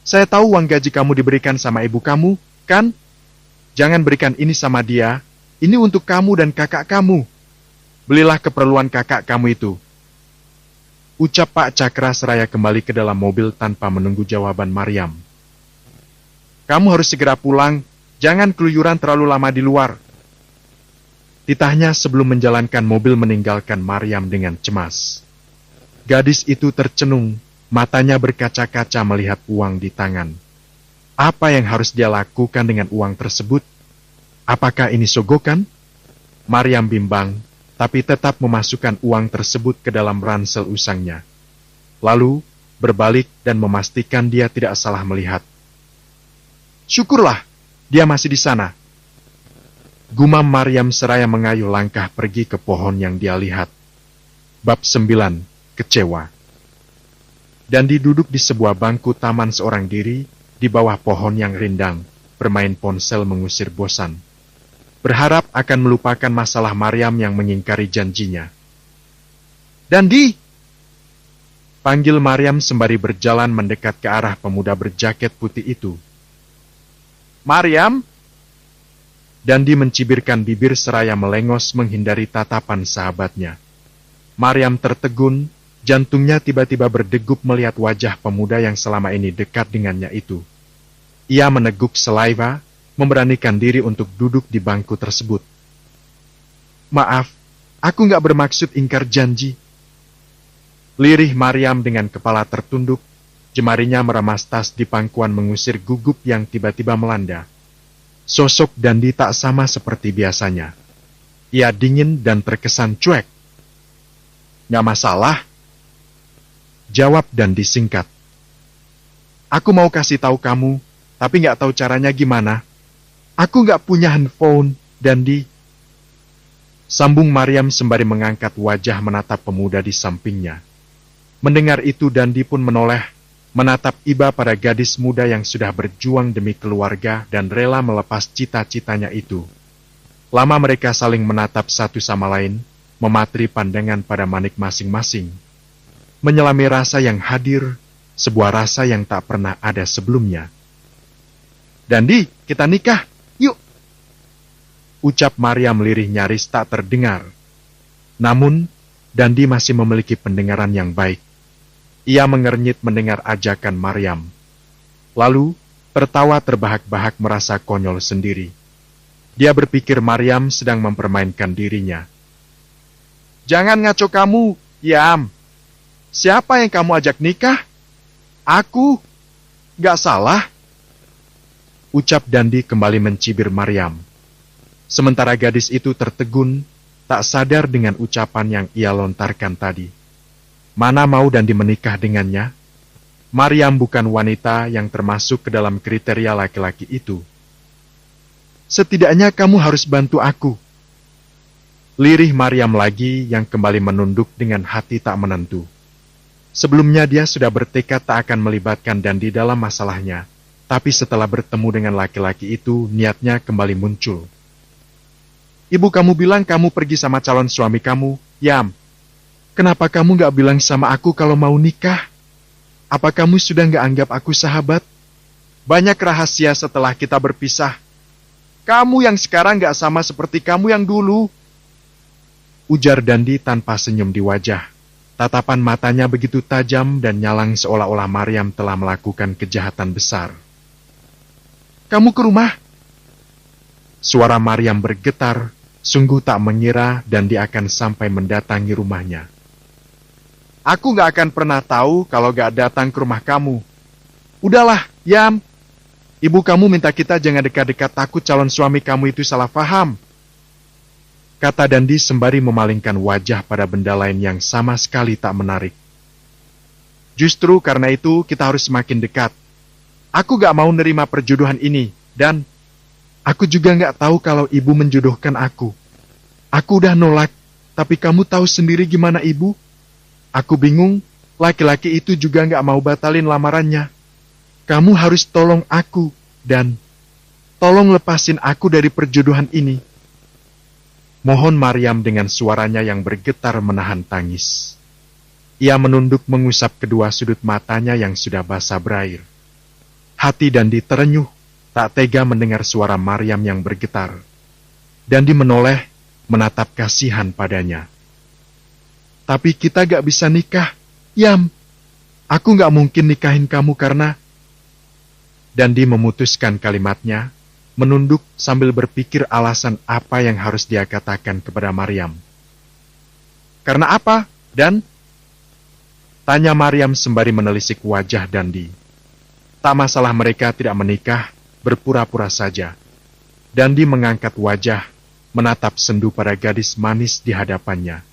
Saya tahu uang gaji kamu diberikan sama ibu kamu, kan? Jangan berikan ini sama dia, ini untuk kamu dan kakak kamu. Belilah keperluan kakak kamu itu. Ucap Pak Cakra seraya kembali ke dalam mobil tanpa menunggu jawaban Maryam. Kamu harus segera pulang, jangan keluyuran terlalu lama di luar. Titahnya sebelum menjalankan mobil meninggalkan Maryam dengan cemas. Gadis itu tercenung, matanya berkaca-kaca melihat uang di tangan. Apa yang harus dia lakukan dengan uang tersebut? Apakah ini sogokan? Maryam bimbang, tapi tetap memasukkan uang tersebut ke dalam ransel usangnya. Lalu, berbalik dan memastikan dia tidak salah melihat. Syukurlah, dia masih di sana. Gumam Maryam seraya mengayuh langkah pergi ke pohon yang dia lihat. Bab 9, Kecewa. Dandi duduk di sebuah bangku taman seorang diri, di bawah pohon yang rindang, bermain ponsel mengusir bosan. Berharap akan melupakan masalah Maryam yang mengingkari janjinya. Dandi! Panggil Maryam sembari berjalan mendekat ke arah pemuda berjaket putih itu. Maryam! Dandi mencibirkan bibir seraya melengos menghindari tatapan sahabatnya. Maryam tertegun, jantungnya tiba-tiba berdegup melihat wajah pemuda yang selama ini dekat dengannya itu. Ia meneguk saliva, memberanikan diri untuk duduk di bangku tersebut. Maaf, aku nggak bermaksud ingkar janji. Lirih Maryam dengan kepala tertunduk, Jemarinya meremas tas di pangkuan mengusir gugup yang tiba-tiba melanda. Sosok Dandi tak sama seperti biasanya. Ia dingin dan terkesan cuek. "Nggak masalah," jawab Dandi singkat. "Aku mau kasih tahu kamu, tapi nggak tahu caranya gimana. Aku nggak punya handphone, Dandi." Sambung Maryam sembari mengangkat wajah menatap pemuda di sampingnya. Mendengar itu Dandi pun menoleh, menatap iba pada gadis muda yang sudah berjuang demi keluarga dan rela melepas cita-citanya itu. Lama mereka saling menatap satu sama lain, mematri pandangan pada manik masing-masing. Menyelami rasa yang hadir, sebuah rasa yang tak pernah ada sebelumnya. "Dandi, kita nikah, yuk!" Ucap Maryam lirih nyaris tak terdengar. Namun, Dandi masih memiliki pendengaran yang baik. Ia mengernyit mendengar ajakan Maryam. Lalu, tertawa terbahak-bahak merasa konyol sendiri. Dia berpikir Maryam sedang mempermainkan dirinya. "Jangan ngaco kamu, Yam. Siapa yang kamu ajak nikah? Aku. Gak salah." Ucap Dandi kembali mencibir Maryam. Sementara gadis itu tertegun, tak sadar dengan ucapan yang ia lontarkan tadi. Mana mau Dandi menikah dengannya? Maryam bukan wanita yang termasuk ke dalam kriteria laki-laki itu. "Setidaknya kamu harus bantu aku." Lirih Maryam lagi yang kembali menunduk dengan hati tak menentu. Sebelumnya dia sudah bertekad tak akan melibatkan Dandi dalam masalahnya, tapi setelah bertemu dengan laki-laki itu, niatnya kembali muncul. "Ibu kamu bilang kamu pergi sama calon suami kamu, Yam. Kenapa kamu gak bilang sama aku kalau mau nikah? Apa kamu sudah gak anggap aku sahabat? Banyak rahasia setelah kita berpisah. Kamu yang sekarang gak sama seperti kamu yang dulu." Ujar Dandi tanpa senyum di wajah. Tatapan matanya begitu tajam dan nyalang seolah-olah Maryam telah melakukan kejahatan besar. "Kamu ke rumah?" Suara Maryam bergetar, sungguh tak mengira Dandi akan sampai mendatangi rumahnya. "Aku gak akan pernah tahu kalau gak datang ke rumah kamu. Udahlah, Yam. Ibu kamu minta kita jangan dekat-dekat, takut calon suami kamu itu salah paham," kata Dandi sembari memalingkan wajah pada benda lain yang sama sekali tak menarik. "Justru karena itu kita harus semakin dekat. Aku gak mau nerima perjodohan ini, dan aku juga gak tahu kalau ibu menjodohkan aku. Aku udah nolak, tapi kamu tahu sendiri gimana ibu. Aku bingung, laki-laki itu juga gak mau batalin lamarannya. Kamu harus tolong aku, dan tolong lepasin aku dari perjodohan ini." Mohon Maryam dengan suaranya yang bergetar menahan tangis. Ia menunduk mengusap kedua sudut matanya yang sudah basah berair. Hati Dandi terenyuh, tak tega mendengar suara Maryam yang bergetar. Dandi menoleh, menatap kasihan padanya. "Tapi kita gak bisa nikah, Yam. Aku gak mungkin nikahin kamu karena..." Dandi memutuskan kalimatnya, menunduk sambil berpikir alasan apa yang harus dia katakan kepada Maryam. "Karena apa, Dan?" tanya Maryam sembari menelisik wajah Dandi. Tak masalah mereka tidak menikah, berpura-pura saja. Dandi mengangkat wajah, menatap sendu pada gadis manis di hadapannya.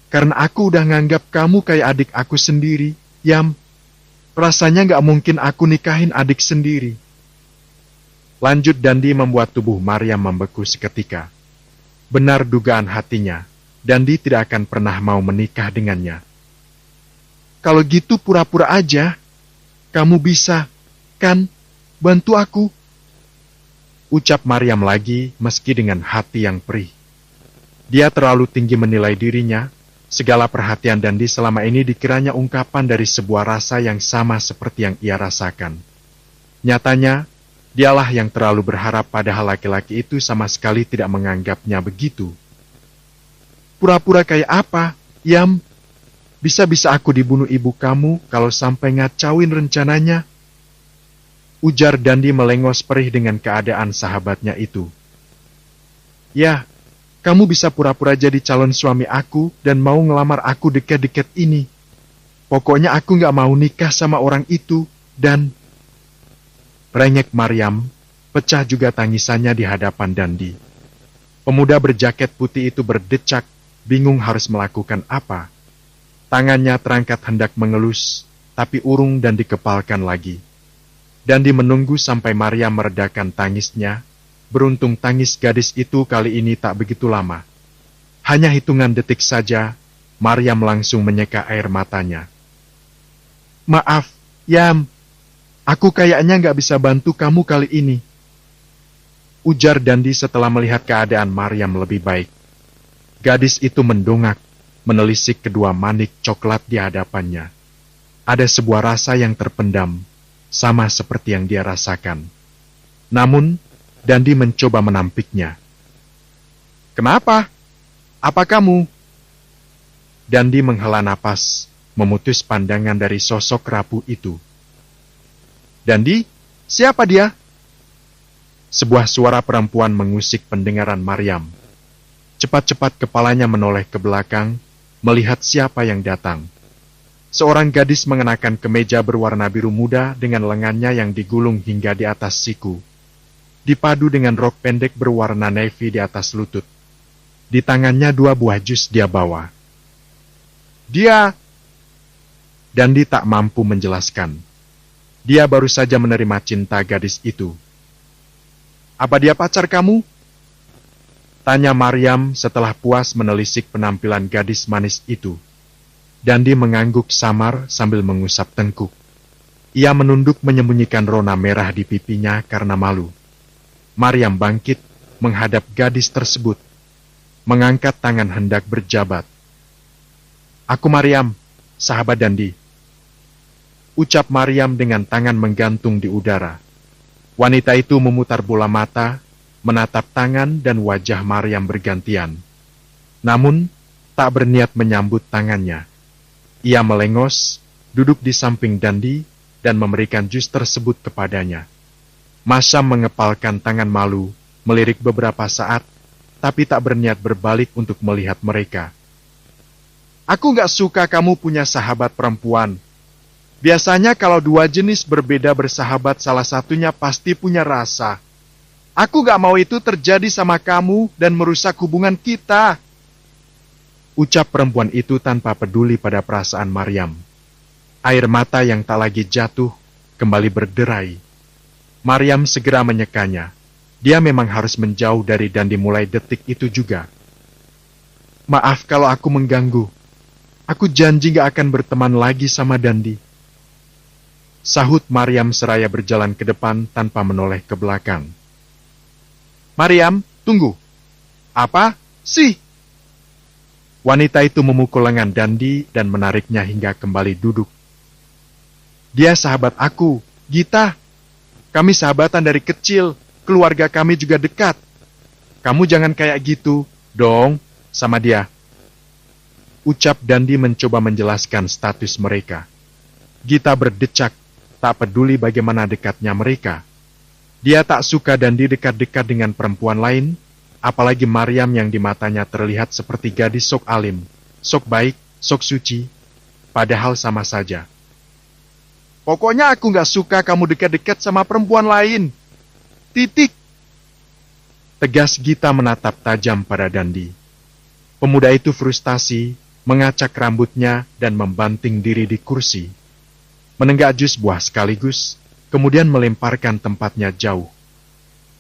"Karena aku udah nganggap kamu kayak adik aku sendiri, Yam. Rasanya gak mungkin aku nikahin adik sendiri." Lanjut Dandi membuat tubuh Maryam membeku seketika. Benar dugaan hatinya, Dandi tidak akan pernah mau menikah dengannya. "Kalau gitu pura-pura aja. Kamu bisa, kan, bantu aku?" Ucap Maryam lagi meski dengan hati yang perih. Dia terlalu tinggi menilai dirinya. Segala perhatian Dandi selama ini dikiranya ungkapan dari sebuah rasa yang sama seperti yang ia rasakan. Nyatanya, dialah yang terlalu berharap padahal laki-laki itu sama sekali tidak menganggapnya begitu. "Pura-pura kayak apa, Yam? Bisa-bisa aku dibunuh ibu kamu kalau sampai ngacauin rencananya," ujar Dandi melengos perih dengan keadaan sahabatnya itu. "Ya, kamu bisa pura-pura jadi calon suami aku dan mau ngelamar aku dekat-dekat ini. Pokoknya aku nggak mau nikah sama orang itu, dan... Rengek Maryam, pecah juga tangisannya di hadapan Dandi. Pemuda berjaket putih itu berdecak, bingung harus melakukan apa. Tangannya terangkat hendak mengelus, tapi urung dan dikepalkan lagi. Dandi menunggu sampai Maryam meredakan tangisnya. Beruntung tangis gadis itu kali ini tak begitu lama. Hanya hitungan detik saja, Maryam langsung menyeka air matanya. Maaf, Yam. Aku kayaknya nggak bisa bantu kamu kali ini. Ujar Dandi setelah melihat keadaan Maryam lebih baik. Gadis itu mendongak, menelisik kedua manik coklat di hadapannya. Ada sebuah rasa yang terpendam, sama seperti yang dia rasakan. Namun, Dandi mencoba menampiknya. Kenapa? Apa kamu? Dandi menghela napas, memutus pandangan dari sosok rapuh itu. Dandi, siapa dia? Sebuah suara perempuan mengusik pendengaran Maryam. Cepat-cepat kepalanya menoleh ke belakang, melihat siapa yang datang. Seorang gadis mengenakan kemeja berwarna biru muda dengan lengannya yang digulung hingga di atas siku. Dipadu dengan rok pendek berwarna navy di atas lutut. Di tangannya 2 buah jus dia bawa. Dia... Dandi tak mampu menjelaskan. Dia baru saja menerima cinta gadis itu. Apa dia pacar kamu? Tanya Maryam setelah puas menelisik penampilan gadis manis itu. Dandi mengangguk samar sambil mengusap tengkuk. Ia menunduk menyembunyikan rona merah di pipinya karena malu. Maryam bangkit menghadap gadis tersebut. Mengangkat tangan hendak berjabat. Aku Maryam, sahabat Dandi. Ucap Maryam dengan tangan menggantung di udara. Wanita itu memutar bola mata, menatap tangan dan wajah Maryam bergantian. Namun, tak berniat menyambut tangannya. Ia melengos, duduk di samping Dandi, dan memberikan jus tersebut kepadanya. Masyam mengepalkan tangan malu, melirik beberapa saat, tapi tak berniat berbalik untuk melihat mereka. Aku gak suka kamu punya sahabat perempuan. Biasanya kalau 2 jenis berbeda bersahabat, salah satunya pasti punya rasa. Aku gak mau itu terjadi sama kamu dan merusak hubungan kita. Ucap perempuan itu tanpa peduli pada perasaan Maryam. Air mata yang tak lagi jatuh kembali berderai. Maryam segera menyekanya. Dia memang harus menjauh dari Dandi mulai detik itu juga. Maaf kalau aku mengganggu. Aku janji gak akan berteman lagi sama Dandi. Sahut Maryam seraya berjalan ke depan tanpa menoleh ke belakang. Maryam, tunggu. Apa sih? Wanita itu memukul lengan Dandi dan menariknya hingga kembali duduk. Dia sahabat aku, Gita. Kami sahabatan dari kecil, keluarga kami juga dekat. Kamu jangan kayak gitu, dong, sama dia. Ucap Dandi mencoba menjelaskan status mereka. Gita berdecak, tak peduli bagaimana dekatnya mereka. Dia tak suka Dandi dekat-dekat dengan perempuan lain, apalagi Maryam yang di matanya terlihat seperti gadis sok alim, sok baik, sok suci, padahal sama saja. Pokoknya aku gak suka kamu dekat-dekat sama perempuan lain. Titik. Tegas Gita menatap tajam pada Dandi. Pemuda itu frustasi, mengacak rambutnya dan membanting diri di kursi. Menenggak jus buah sekaligus, kemudian melemparkan tempatnya jauh.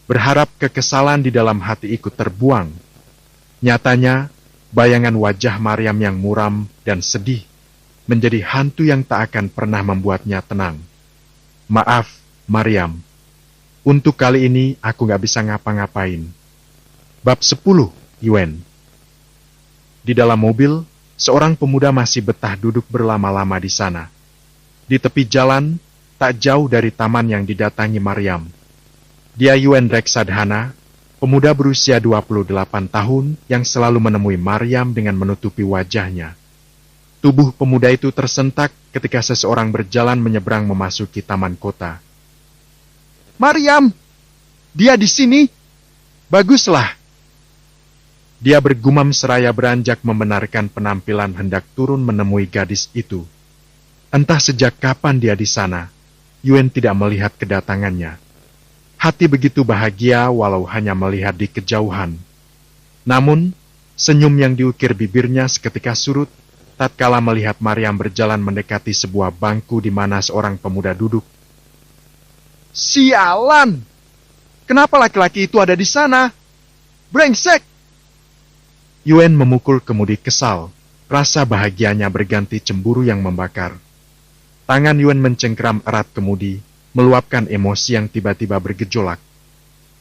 Berharap kekesalan di dalam hati ikut terbuang. Nyatanya, bayangan wajah Maryam yang muram dan sedih menjadi hantu yang tak akan pernah membuatnya tenang. Maaf, Maryam. Untuk kali ini aku gak bisa ngapa-ngapain. Bab 10, Yuen. Di dalam mobil, seorang pemuda masih betah duduk berlama-lama di sana. Di tepi jalan, tak jauh dari taman yang didatangi Maryam. Dia Yuen Reksadhana, pemuda berusia 28 tahun yang selalu menemui Maryam dengan menutupi wajahnya. Tubuh pemuda itu tersentak ketika seseorang berjalan menyeberang memasuki taman kota. Maryam! Dia di sini! Baguslah! Dia bergumam seraya beranjak membenarkan penampilan hendak turun menemui gadis itu. Entah sejak kapan dia di sana, Yuen tidak melihat kedatangannya. Hati begitu bahagia walau hanya melihat di kejauhan. Namun, senyum yang diukir bibirnya seketika surut tatkala melihat Maryam berjalan mendekati sebuah bangku di mana seorang pemuda duduk. Sialan! Kenapa laki-laki itu ada di sana? Brengsek! Yuen memukul kemudi kesal. Rasa bahagianya berganti cemburu yang membakar. Tangan Yuen mencengkram erat kemudi, meluapkan emosi yang tiba-tiba bergejolak.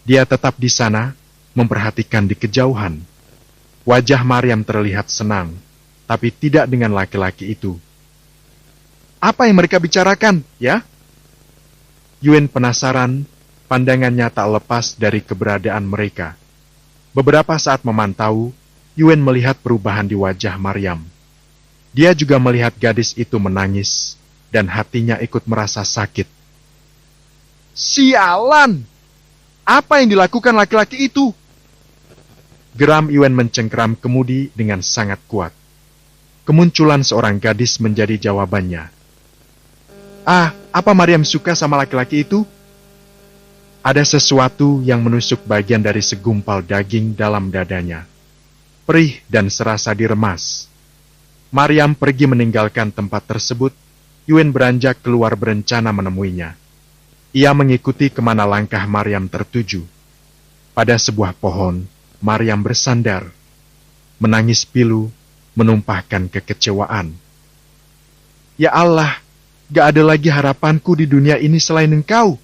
Dia tetap di sana, memperhatikan di kejauhan. Wajah Maryam terlihat senang, tapi tidak dengan laki-laki itu. Apa yang mereka bicarakan, ya? Yuen penasaran, pandangannya tak lepas dari keberadaan mereka. Beberapa saat memantau, Yuen melihat perubahan di wajah Maryam. Dia juga melihat gadis itu menangis, dan hatinya ikut merasa sakit. Sialan! Apa yang dilakukan laki-laki itu? Geram Yuen mencengkeram kemudi dengan sangat kuat. Kemunculan seorang gadis menjadi jawabannya. Ah, apa Maryam suka sama laki-laki itu? Ada sesuatu yang menusuk bagian dari segumpal daging dalam dadanya. Perih dan serasa diremas. Maryam pergi meninggalkan tempat tersebut. Yuen beranjak keluar berencana menemuinya. Ia mengikuti kemana langkah Maryam tertuju. Pada sebuah pohon, Maryam bersandar. Menangis pilu, menumpahkan kekecewaan. Ya Allah, gak ada lagi harapanku di dunia ini selain Engkau.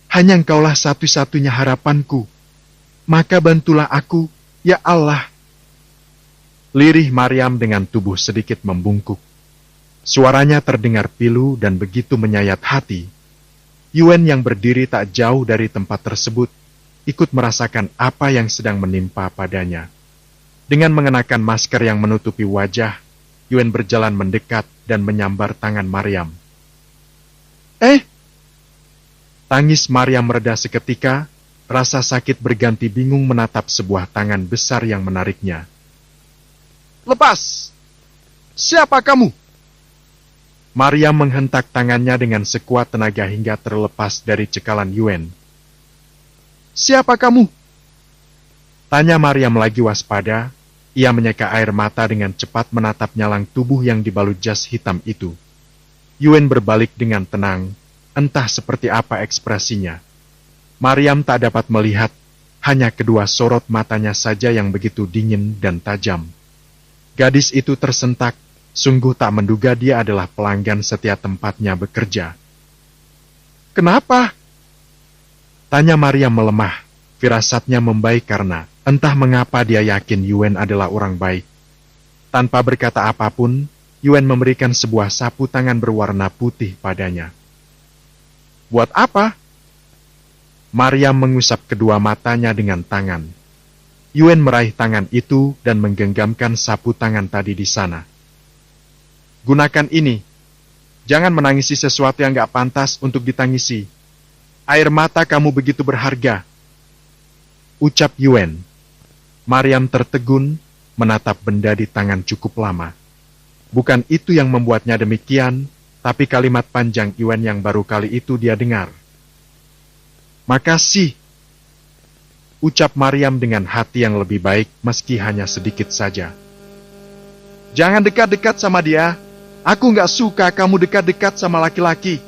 Hanya Engkaulah satu-satunya harapanku. Maka bantulah aku, ya Allah. Lirih Maryam dengan tubuh sedikit membungkuk. Suaranya terdengar pilu dan begitu menyayat hati. Yuen yang berdiri tak jauh dari tempat tersebut, ikut merasakan apa yang sedang menimpa padanya. Dengan mengenakan masker yang menutupi wajah, Yuen berjalan mendekat dan menyambar tangan Maryam. Tangis Maryam mereda seketika, rasa sakit berganti bingung menatap sebuah tangan besar yang menariknya. Lepas! Siapa kamu? Maryam menghentak tangannya dengan sekuat tenaga hingga terlepas dari cekalan Yuen. Siapa kamu? Tanya Maryam lagi waspada. Ia menyeka air mata dengan cepat menatap nyalang tubuh yang dibalut jas hitam itu. Yuen berbalik dengan tenang, entah seperti apa ekspresinya. Maryam tak dapat melihat, hanya kedua sorot matanya saja yang begitu dingin dan tajam. Gadis itu tersentak, sungguh tak menduga dia adalah pelanggan setia tempatnya bekerja. Kenapa? Tanya Maryam melemah, firasatnya membaik karena entah mengapa dia yakin Yuen adalah orang baik. Tanpa berkata apapun, Yuen memberikan sebuah sapu tangan berwarna putih padanya. Buat apa? Maryam mengusap kedua matanya dengan tangan. Yuen meraih tangan itu dan menggenggamkan sapu tangan tadi di sana. Gunakan ini. Jangan menangisi sesuatu yang gak pantas untuk ditangisi. Air mata kamu begitu berharga. Ucap Yuen. Maryam tertegun, menatap benda di tangan cukup lama. Bukan itu yang membuatnya demikian, tapi kalimat panjang Yuen yang baru kali itu dia dengar. Makasih. Ucap Maryam dengan hati yang lebih baik meski hanya sedikit saja. Jangan dekat-dekat sama dia. Aku gak suka kamu dekat-dekat sama laki-laki.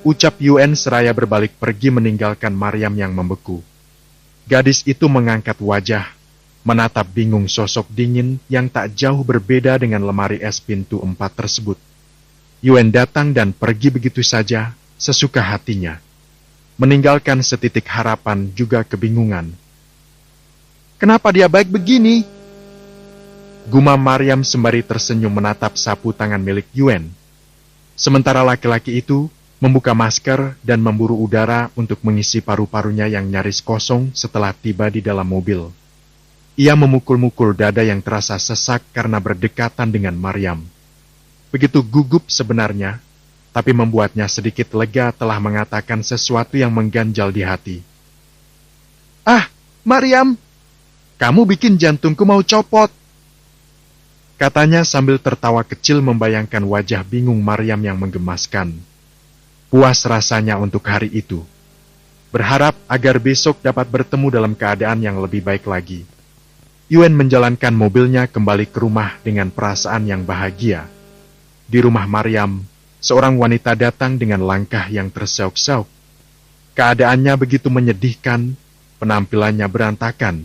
Ucap Yuen seraya berbalik pergi meninggalkan Maryam yang membeku. Gadis itu mengangkat wajah, menatap bingung sosok dingin yang tak jauh berbeda dengan lemari es pintu 4 tersebut. Yuen datang dan pergi begitu saja, sesuka hatinya. Meninggalkan setitik harapan juga kebingungan. Kenapa dia baik begini? Gumam Maryam sembari tersenyum menatap sapu tangan milik Yuen. Sementara laki-laki itu membuka masker dan memburu udara untuk mengisi paru-parunya yang nyaris kosong setelah tiba di dalam mobil. Ia memukul-mukul dada yang terasa sesak karena berdekatan dengan Maryam. Begitu gugup sebenarnya, tapi membuatnya sedikit lega telah mengatakan sesuatu yang mengganjal di hati. Ah, Maryam, kamu bikin jantungku mau copot. Katanya sambil tertawa kecil membayangkan wajah bingung Maryam yang menggemaskan. Puas rasanya untuk hari itu. Berharap agar besok dapat bertemu dalam keadaan yang lebih baik lagi. Yuen menjalankan mobilnya kembali ke rumah dengan perasaan yang bahagia. Di rumah Maryam, seorang wanita datang dengan langkah yang terseok-seok. Keadaannya begitu menyedihkan, penampilannya berantakan.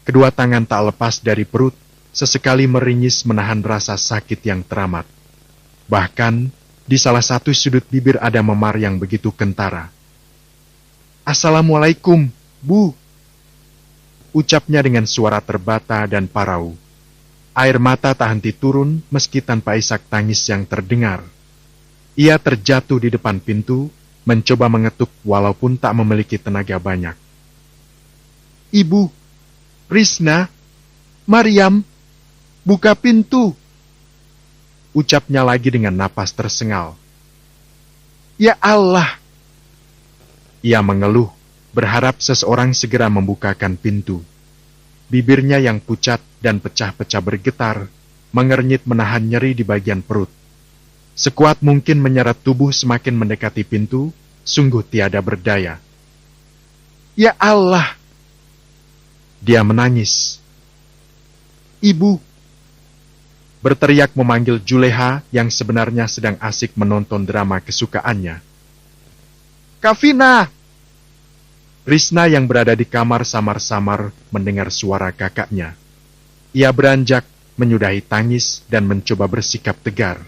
Kedua tangan tak lepas dari perut, sesekali meringis menahan rasa sakit yang teramat. Bahkan, di salah satu sudut bibir ada memar yang begitu kentara. "Assalamualaikum, Bu," ucapnya dengan suara terbata dan parau. Air mata tak henti turun meski tanpa isak tangis yang terdengar. Ia terjatuh di depan pintu, mencoba mengetuk walaupun tak memiliki tenaga banyak. "Ibu, Risna, Maryam, buka pintu," ucapnya lagi dengan napas tersengal. "Ya Allah!" Ia mengeluh, berharap seseorang segera membukakan pintu. Bibirnya yang pucat dan pecah-pecah bergetar, mengernyit menahan nyeri di bagian perut. Sekuat mungkin menyeret tubuh semakin mendekati pintu, sungguh tiada berdaya. "Ya Allah!" Dia menangis. "Ibu!" Berteriak memanggil Juleha yang sebenarnya sedang asik menonton drama kesukaannya. "Kak Vina!" Risna yang berada di kamar samar-samar mendengar suara kakaknya. Ia beranjak, menyudahi tangis dan mencoba bersikap tegar.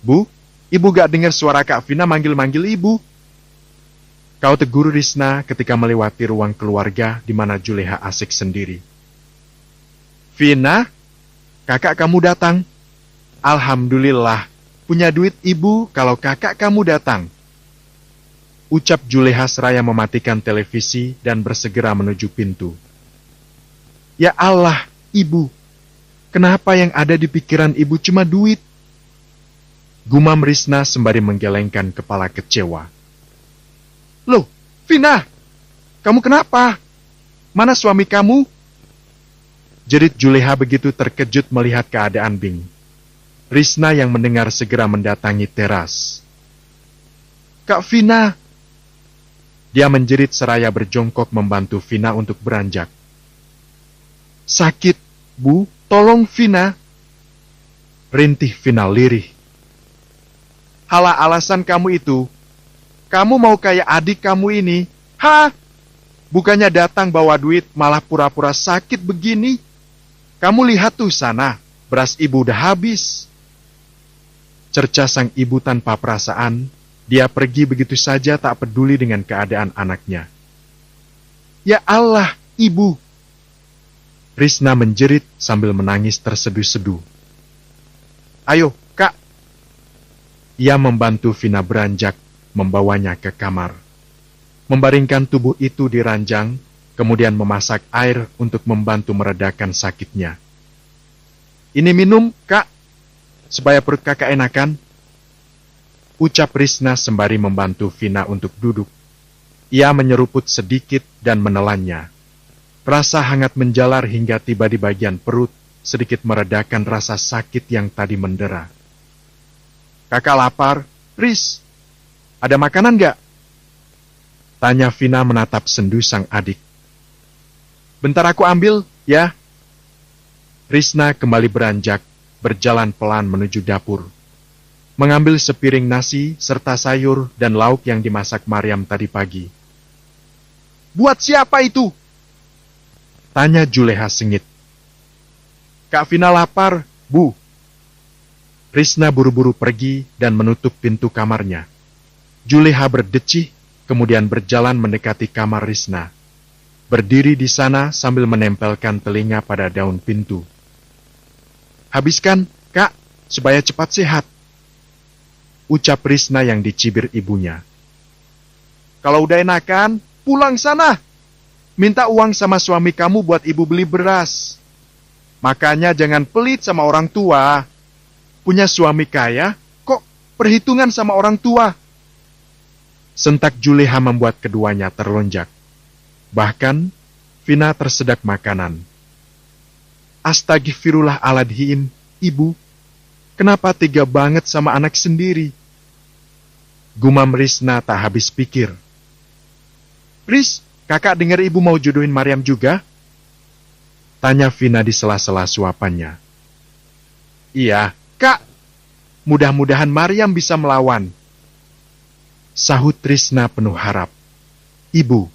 "Bu, ibu gak dengar suara Kak Vina manggil-manggil ibu?" Kau tegur Risna ketika melewati ruang keluarga di mana Juleha asik sendiri. "Vina, kakak kamu datang." "Alhamdulillah, punya duit ibu kalau kakak kamu datang," ucap Juleha seraya mematikan televisi dan bersegera menuju pintu. "Ya Allah, ibu, kenapa yang ada di pikiran ibu cuma duit?" Gumam Risna sembari menggelengkan kepala kecewa. "Loh, Vina, kamu kenapa? Mana suami kamu?" jerit Juleha begitu terkejut melihat keadaan Bing. Risna yang mendengar segera mendatangi teras. "Kak Vina!" Dia menjerit seraya berjongkok membantu Vina untuk beranjak. "Sakit, Bu, tolong Vina!" rintih Vina lirih. "Halah alasan kamu itu. Kamu mau kayak adik kamu ini. Ha! Bukannya datang bawa duit malah pura-pura sakit begini. Kamu lihat tuh sana, beras ibu udah habis." Cerca sang ibu tanpa perasaan, dia pergi begitu saja tak peduli dengan keadaan anaknya. "Ya Allah, ibu!" Risna menjerit sambil menangis terseduh-seduh. "Ayo, Kak!" Ia membantu Vina beranjak, membawanya ke kamar. Membaringkan tubuh itu di ranjang, kemudian memasak air untuk membantu meredakan sakitnya. "Ini minum, Kak, supaya perut kakak enakan," ucap Risna sembari membantu Vina untuk duduk. Ia menyeruput sedikit dan menelannya. Rasa hangat menjalar hingga tiba di bagian perut, sedikit meredakan rasa sakit yang tadi mendera. "Kakak lapar, Ris. Ada makanan gak?" tanya Vina menatap sendu sang adik. "Bentar aku ambil, ya." Risna kembali beranjak, berjalan pelan menuju dapur. Mengambil sepiring nasi serta sayur dan lauk yang dimasak Maryam tadi pagi. "Buat siapa itu?" tanya Juleha sengit. "Kak Vina lapar, Bu." Risna buru-buru pergi dan menutup pintu kamarnya. Juleha berdecih, kemudian berjalan mendekati kamar Risna. Berdiri di sana sambil menempelkan telinga pada daun pintu. "Habiskan, Kak, supaya cepat sehat," ucap Risna yang dicibir ibunya. "Kalau udah enakan, pulang sana. Minta uang sama suami kamu buat ibu beli beras. Makanya jangan pelit sama orang tua. Punya suami kaya, kok perhitungan sama orang tua?" Sentak Juleha membuat keduanya terlonjak. Bahkan, Vina tersedak makanan. Astagfirullahaladzim, ibu. Kenapa tega banget sama anak sendiri? Gumam Risna tak habis pikir. Ris, kakak dengar ibu mau jodohin Maryam juga? Tanya Vina di sela-sela suapannya. Iya, kak. Mudah-mudahan Maryam bisa melawan. Sahut Trisna penuh harap. Ibu,